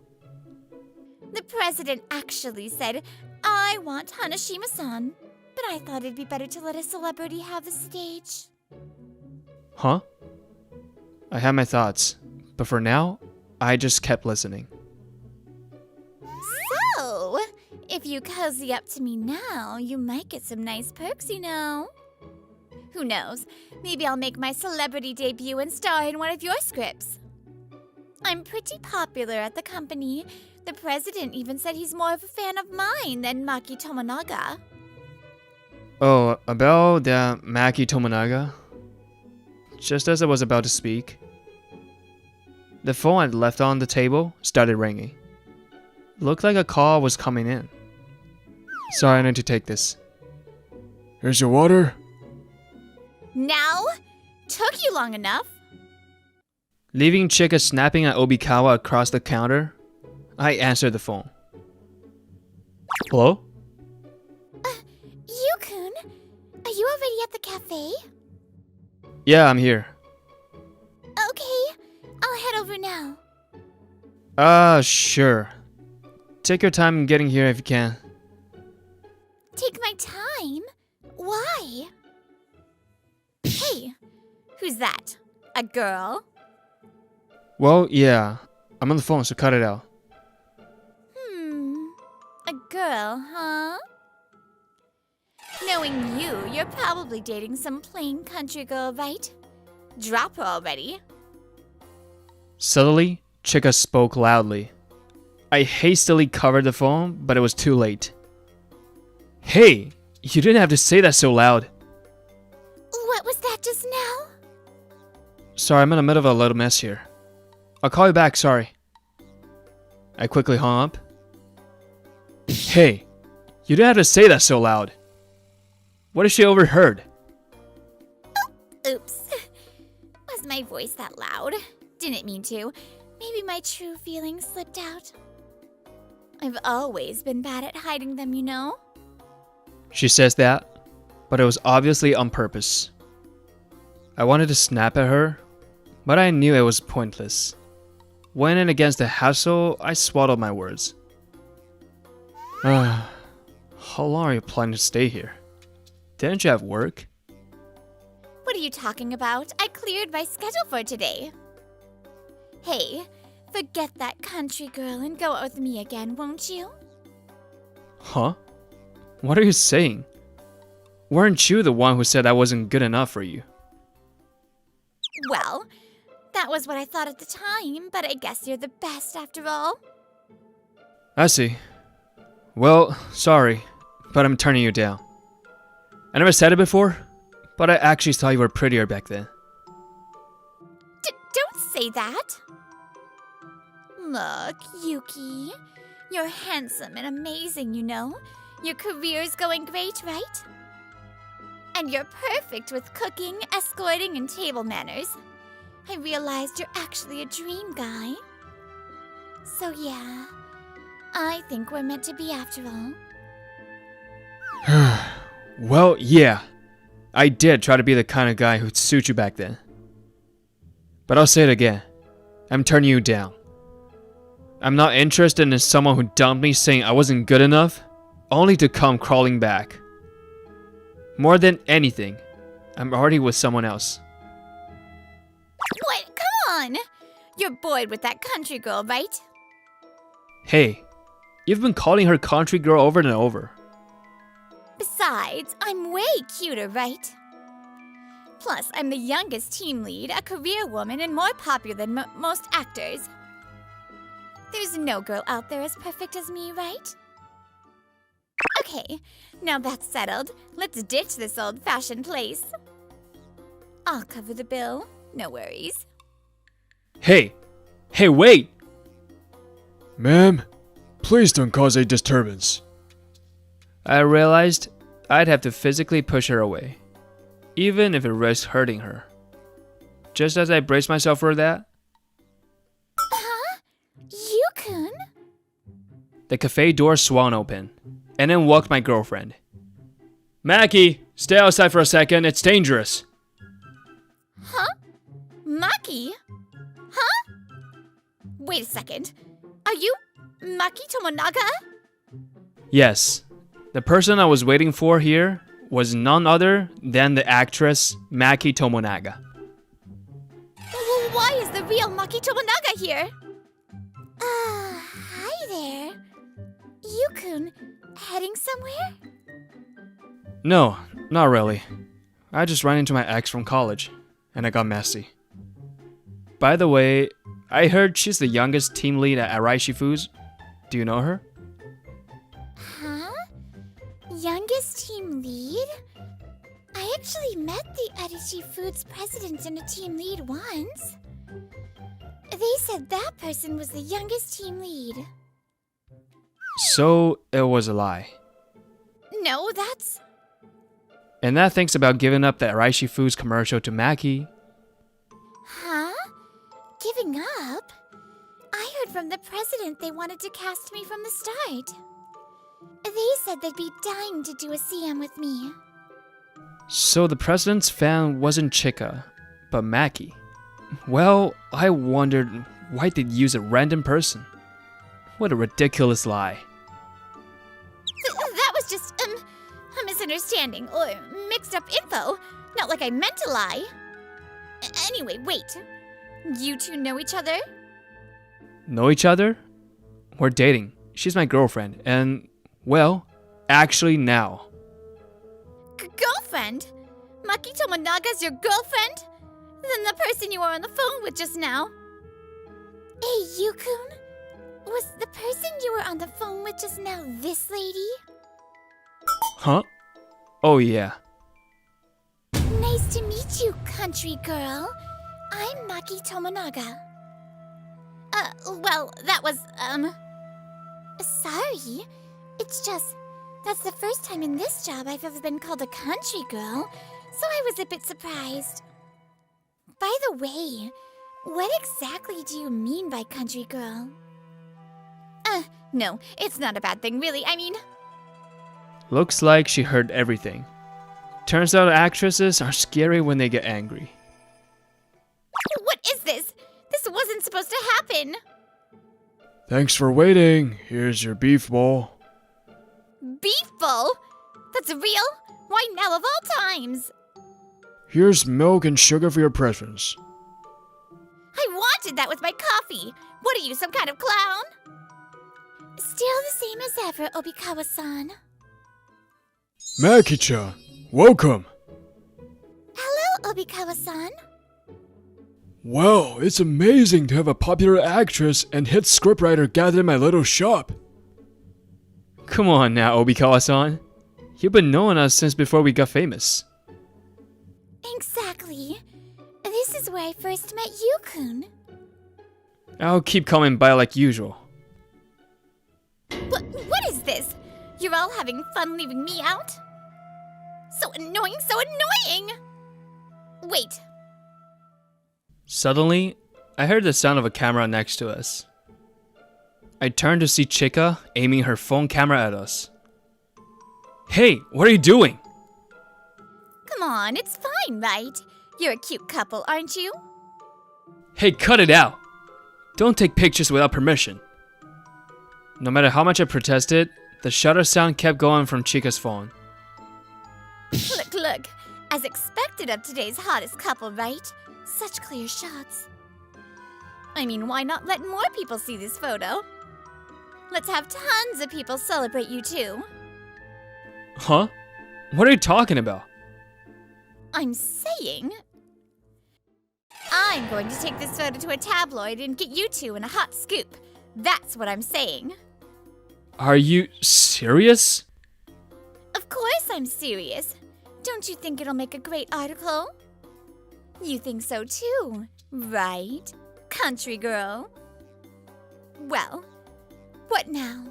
The president actually said, I want Hanashima-san. But I thought it'd be better to let a celebrity have the stage. Huh? I had my thoughts, but for now, I just kept listening. So, if you cozy up to me now, you might get some nice perks, you know. Who knows? Maybe I'll make my celebrity debut and star in one of your scripts. I'm pretty popular at the company. The president even said he's more of a fan of mine than Maki Tomonaga. Oh, about that Maki Tomonaga? Just as I was about to speak, the phone I'd left on the table started ringing. Looked like a call was coming in. Sorry, I need to take this. Here's your water. Now? Took you long enough. Leaving Chika snapping at Obikawa across the counter, I answered the phone. Hello? Yu-kun, are you already at the cafe? Yeah, I'm here. Okay, I'll head over now. Sure. Take your time in getting here if you can. Take my time? Why? Hey, who's that? A girl? Well, yeah. I'm on the phone, so cut it out. A girl, huh? Knowing you, you're probably dating some plain country girl, right? Drop her already. Suddenly, Chika spoke loudly. I hastily covered the phone, but it was too late. Hey, you didn't have to say that so loud. What was that just now? Sorry, I'm in the middle of a little mess here. I'll call you back, sorry. I quickly hung up. Hey, you didn't have to say that so loud. What if she overheard? Oops. Was my voice that loud? Didn't mean to. Maybe my true feelings slipped out. I've always been bad at hiding them, you know? She says that, but it was obviously on purpose. I wanted to snap at her, but I knew it was pointless. When in against the hassle, I swallowed my words. How long are you planning to stay here? Didn't you have work? What are you talking about? I cleared my schedule for today. Hey, forget that country girl and go out with me again, won't you? Huh? What are you saying? Weren't you the one who said I wasn't good enough for you? Well, that was what I thought at the time, but I guess you're the best after all. I see. Well, sorry, but I'm turning you down. I never said it before, but I actually thought you were prettier back then. Don't say that. Look, Yuki, you're handsome and amazing, you know. Your career's going great, right? And you're perfect with cooking, escorting, and table manners. I realized you're actually a dream guy. So yeah, I think we're meant to be after all. Well, yeah. I did try to be the kind of guy who'd suit you back then. But I'll say it again. I'm turning you down. I'm not interested in someone who dumped me saying I wasn't good enough, only to come crawling back. More than anything, I'm already with someone else. What? Come on! You're bored with that country girl, right? Hey, you've been calling her country girl over and over. Besides, I'm way cuter, right? Plus, I'm the youngest team lead, a career woman, and more popular than most actors. There's no girl out there as perfect as me, right? Okay, now that's settled. Let's ditch this old-fashioned place. I'll cover the bill, no worries. Hey, wait! Ma'am, please don't cause a disturbance. I realized I'd have to physically push her away, even if it risked hurting her. Just as I braced myself for that, Huh? Yu-kun? the cafe door swung open, and in walked my girlfriend. Mackie, stay outside for a second, it's dangerous. Huh? Maki? Huh? Wait a second. Are you Maki Tomonaga? Yes, the person I was waiting for here was none other than the actress Maki Tomonaga. Well, why is the real Maki Tomonaga here? Hi there. Yukun, heading somewhere? No, not really. I just ran into my ex from college, and I got messy. By the way, I heard she's the youngest team lead at Araishi Foods. Do you know her? Huh? Youngest team lead? I actually met the Araishi Foods president and a team lead once. They said that person was the youngest team lead. So, it was a lie. No, that's... And that thinks about giving up the Araishi Foods commercial to Maki. Huh? Giving up? I heard from the president they wanted to cast me from the start. They said they'd be dying to do a CM with me. So the president's fan wasn't Chika, but Maki. Well, I wondered why they'd use a random person. What a ridiculous lie. That was just, a misunderstanding, or mixed up info. Not like I meant to lie. Anyway, wait. You two know each other? Know each other? We're dating. She's my girlfriend, and, well, actually now. Girlfriend? Maki Tomonaga's your girlfriend? Then the person you were on the phone with just now. Hey, Yukun? Was the person you were on the phone with just now this lady? Huh? Oh yeah. Nice to meet you, country girl. I'm Maki Tomonaga. Well, that was, Sorry. It's just, that's the first time in this job I've ever been called a country girl, so I was a bit surprised. By the way, what exactly do you mean by country girl? no, it's not a bad thing, really. I mean, Looks like she heard everything. Turns out actresses are scary when they get angry. what is this? This wasn't supposed to happen. Thanks for waiting. Here's your beef bowl. Beef bowl? That's real? Why now of all times? Here's milk and sugar for your preference. I wanted that with my coffee. What are you, some kind of clown? Still the same as ever, Obikawa-san. Maki-chan, welcome. Hello, Obikawa-san. Wow, it's amazing to have a popular actress and hit scriptwriter gathered in my little shop. Come on now, Obikawa-san. You've been knowing us since before we got famous. Exactly. This is where I first met Yukun. I'll keep coming by like usual. What is this? You're all having fun leaving me out? So annoying, so annoying! Wait, Suddenly, I heard the sound of a camera next to us. I turned to see Chika aiming her phone camera at us. Hey, what are you doing? come on, it's fine, right? You're a cute couple, aren't you? Hey, cut it out! Don't take pictures without permission. No matter how much I protested, the shutter sound kept going from Chika's phone. Look, as expected of today's hottest couple, right? Such clear shots. I mean, why not let more people see this photo? Let's have tons of people celebrate you too. Huh? What are you talking about? I'm saying... I'm going to take this photo to a tabloid and get you two in a hot scoop. That's what I'm saying. Are you serious? Of course I'm serious. Don't you think it'll make a great article? You think so too, right, country girl? Well, what now?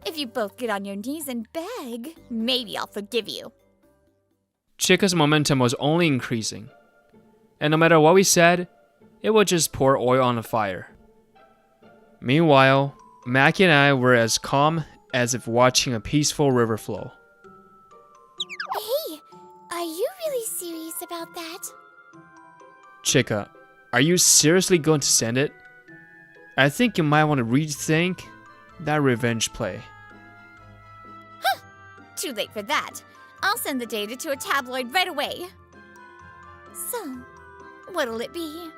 If you both get on your knees and beg, maybe I'll forgive you. Chika's momentum was only increasing. And no matter what we said, it would just pour oil on the fire. Meanwhile, Maki and I were as calm as if watching a peaceful river flow. Hey, are you really serious about that? Chika, are you seriously going to send it? I think you might want to rethink that revenge play. Too late for that. I'll send the data to a tabloid right away. So, what'll it be?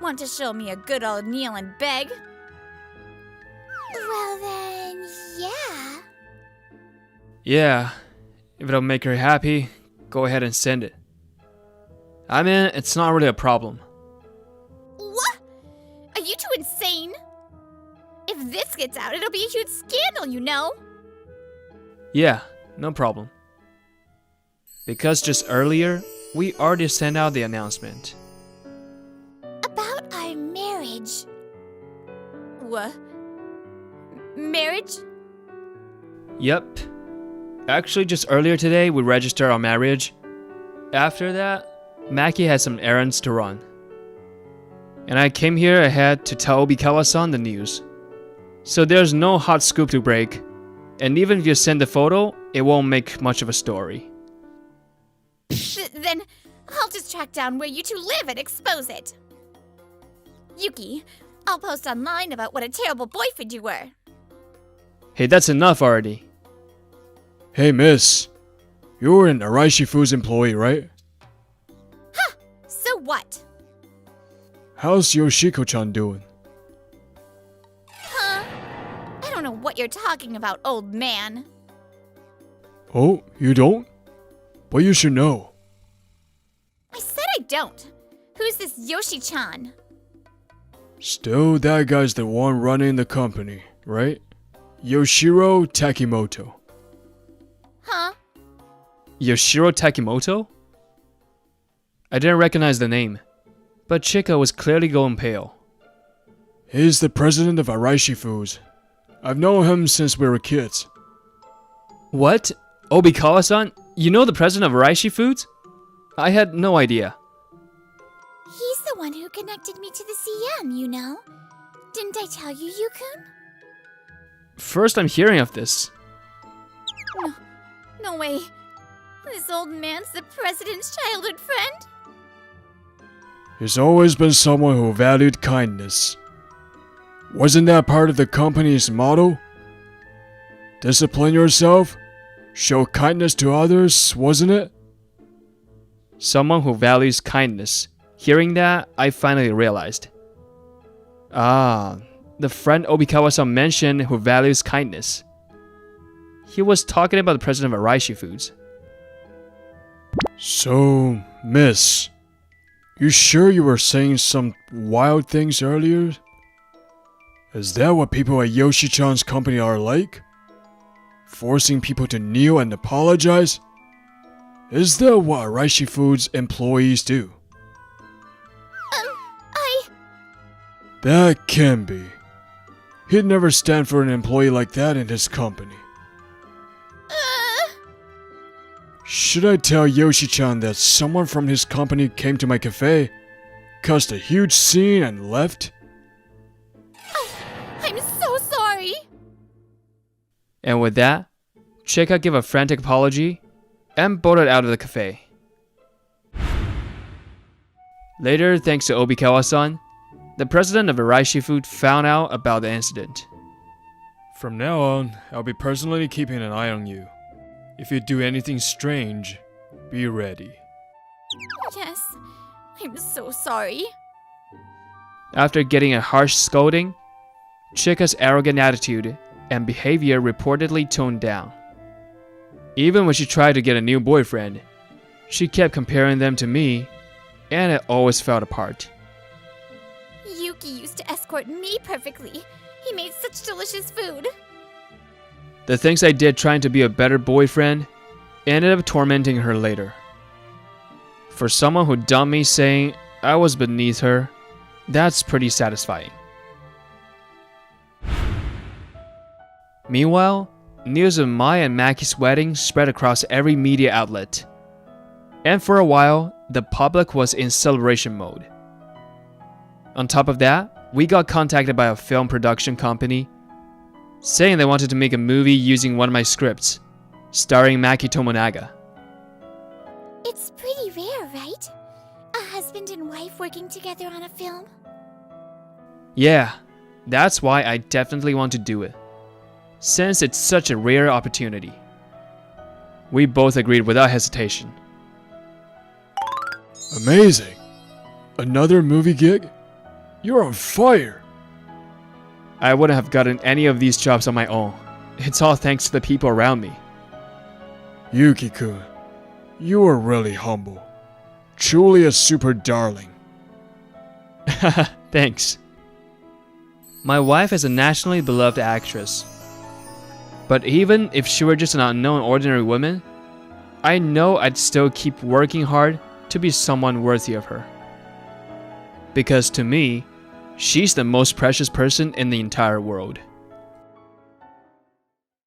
Want to show me a good old kneel and beg? Well then, yeah. Yeah, if it'll make her happy, go ahead and send it. I mean, it's not really a problem. What? Are you two insane? If this gets out, it'll be a huge scandal, you know? Yeah, no problem. Because just earlier, we already sent out the announcement. About our marriage. What? Marriage? Yep. Actually, just earlier today, we registered our marriage. After that, Maki had some errands to run. And I came here ahead to tell Obikawa-san the news. So there's no hot scoop to break. And even if you send the photo, it won't make much of a story. Then I'll just track down where you two live and expose it. Yuki, I'll post online about what a terrible boyfriend you were. Hey, that's enough already. Hey, miss. You're an Araishi Foods employee, right? So what? How's Yoshiko-chan doing? Huh? I don't know what you're talking about, old man. Oh, you don't? But you should know. I said I don't. Who's this Yoshi-chan? Still, that guy's the one running the company, right? Yoshiro Takimoto. Huh? Yoshiro Takimoto? I didn't recognize the name, but Chika was clearly going pale. He's the president of Araishi Foods. I've known him since we were kids. What? Obikawa-san? You know the president of Araishi Foods? I had no idea. He's the one who connected me to the CM, you know. Didn't I tell you, Yukun? First I'm hearing of this. No way. This old man's the president's childhood friend? He's always been someone who valued kindness. Wasn't that part of the company's motto? Discipline yourself, show kindness to others, wasn't it? Someone who values kindness. Hearing that, I finally realized. Ah, the friend Obikawa-san mentioned who values kindness. He was talking about the president of Araishi Foods. So, miss, you sure you were saying some wild things earlier? Is that what people at Yoshi-chan's company are like? Forcing people to kneel and apologize? Is that what Araishi Foods employees do? That can be. He'd never stand for an employee like that in his company. Should I tell Yoshi-chan that someone from his company came to my cafe, caused a huge scene and left? I'm so sorry. And with that, Chika gave a frantic apology and bolted out of the cafe. Later, thanks to Obikawa-san, the president of Araishi Food found out about the incident. From now on, I'll be personally keeping an eye on you. If you do anything strange, be ready. Yes, I'm so sorry. After getting a harsh scolding, Chika's arrogant attitude and behavior reportedly toned down. Even when she tried to get a new boyfriend, she kept comparing them to me, and it always fell apart. Yuki used to escort me perfectly. He made such delicious food. The things I did trying to be a better boyfriend ended up tormenting her later. For someone who dumped me saying I was beneath her, that's pretty satisfying. Meanwhile, news of my and Maki's wedding spread across every media outlet. And for a while, the public was in celebration mode. On top of that, we got contacted by a film production company saying they wanted to make a movie using one of my scripts, starring Maki Tomonaga. It's pretty rare, right? A husband and wife working together on a film? Yeah, That's why I definitely want to do it, since it's such a rare opportunity. We both agreed without hesitation. Amazing! Another movie gig? You're on fire! I wouldn't have gotten any of these jobs on my own. It's all thanks to the people around me. Yuki-kun, you are really humble. Truly a super darling. Thanks. My wife is a nationally beloved actress. But even if she were just an unknown ordinary woman, I know I'd still keep working hard to be someone worthy of her. Because to me, she's the most precious person in the entire world.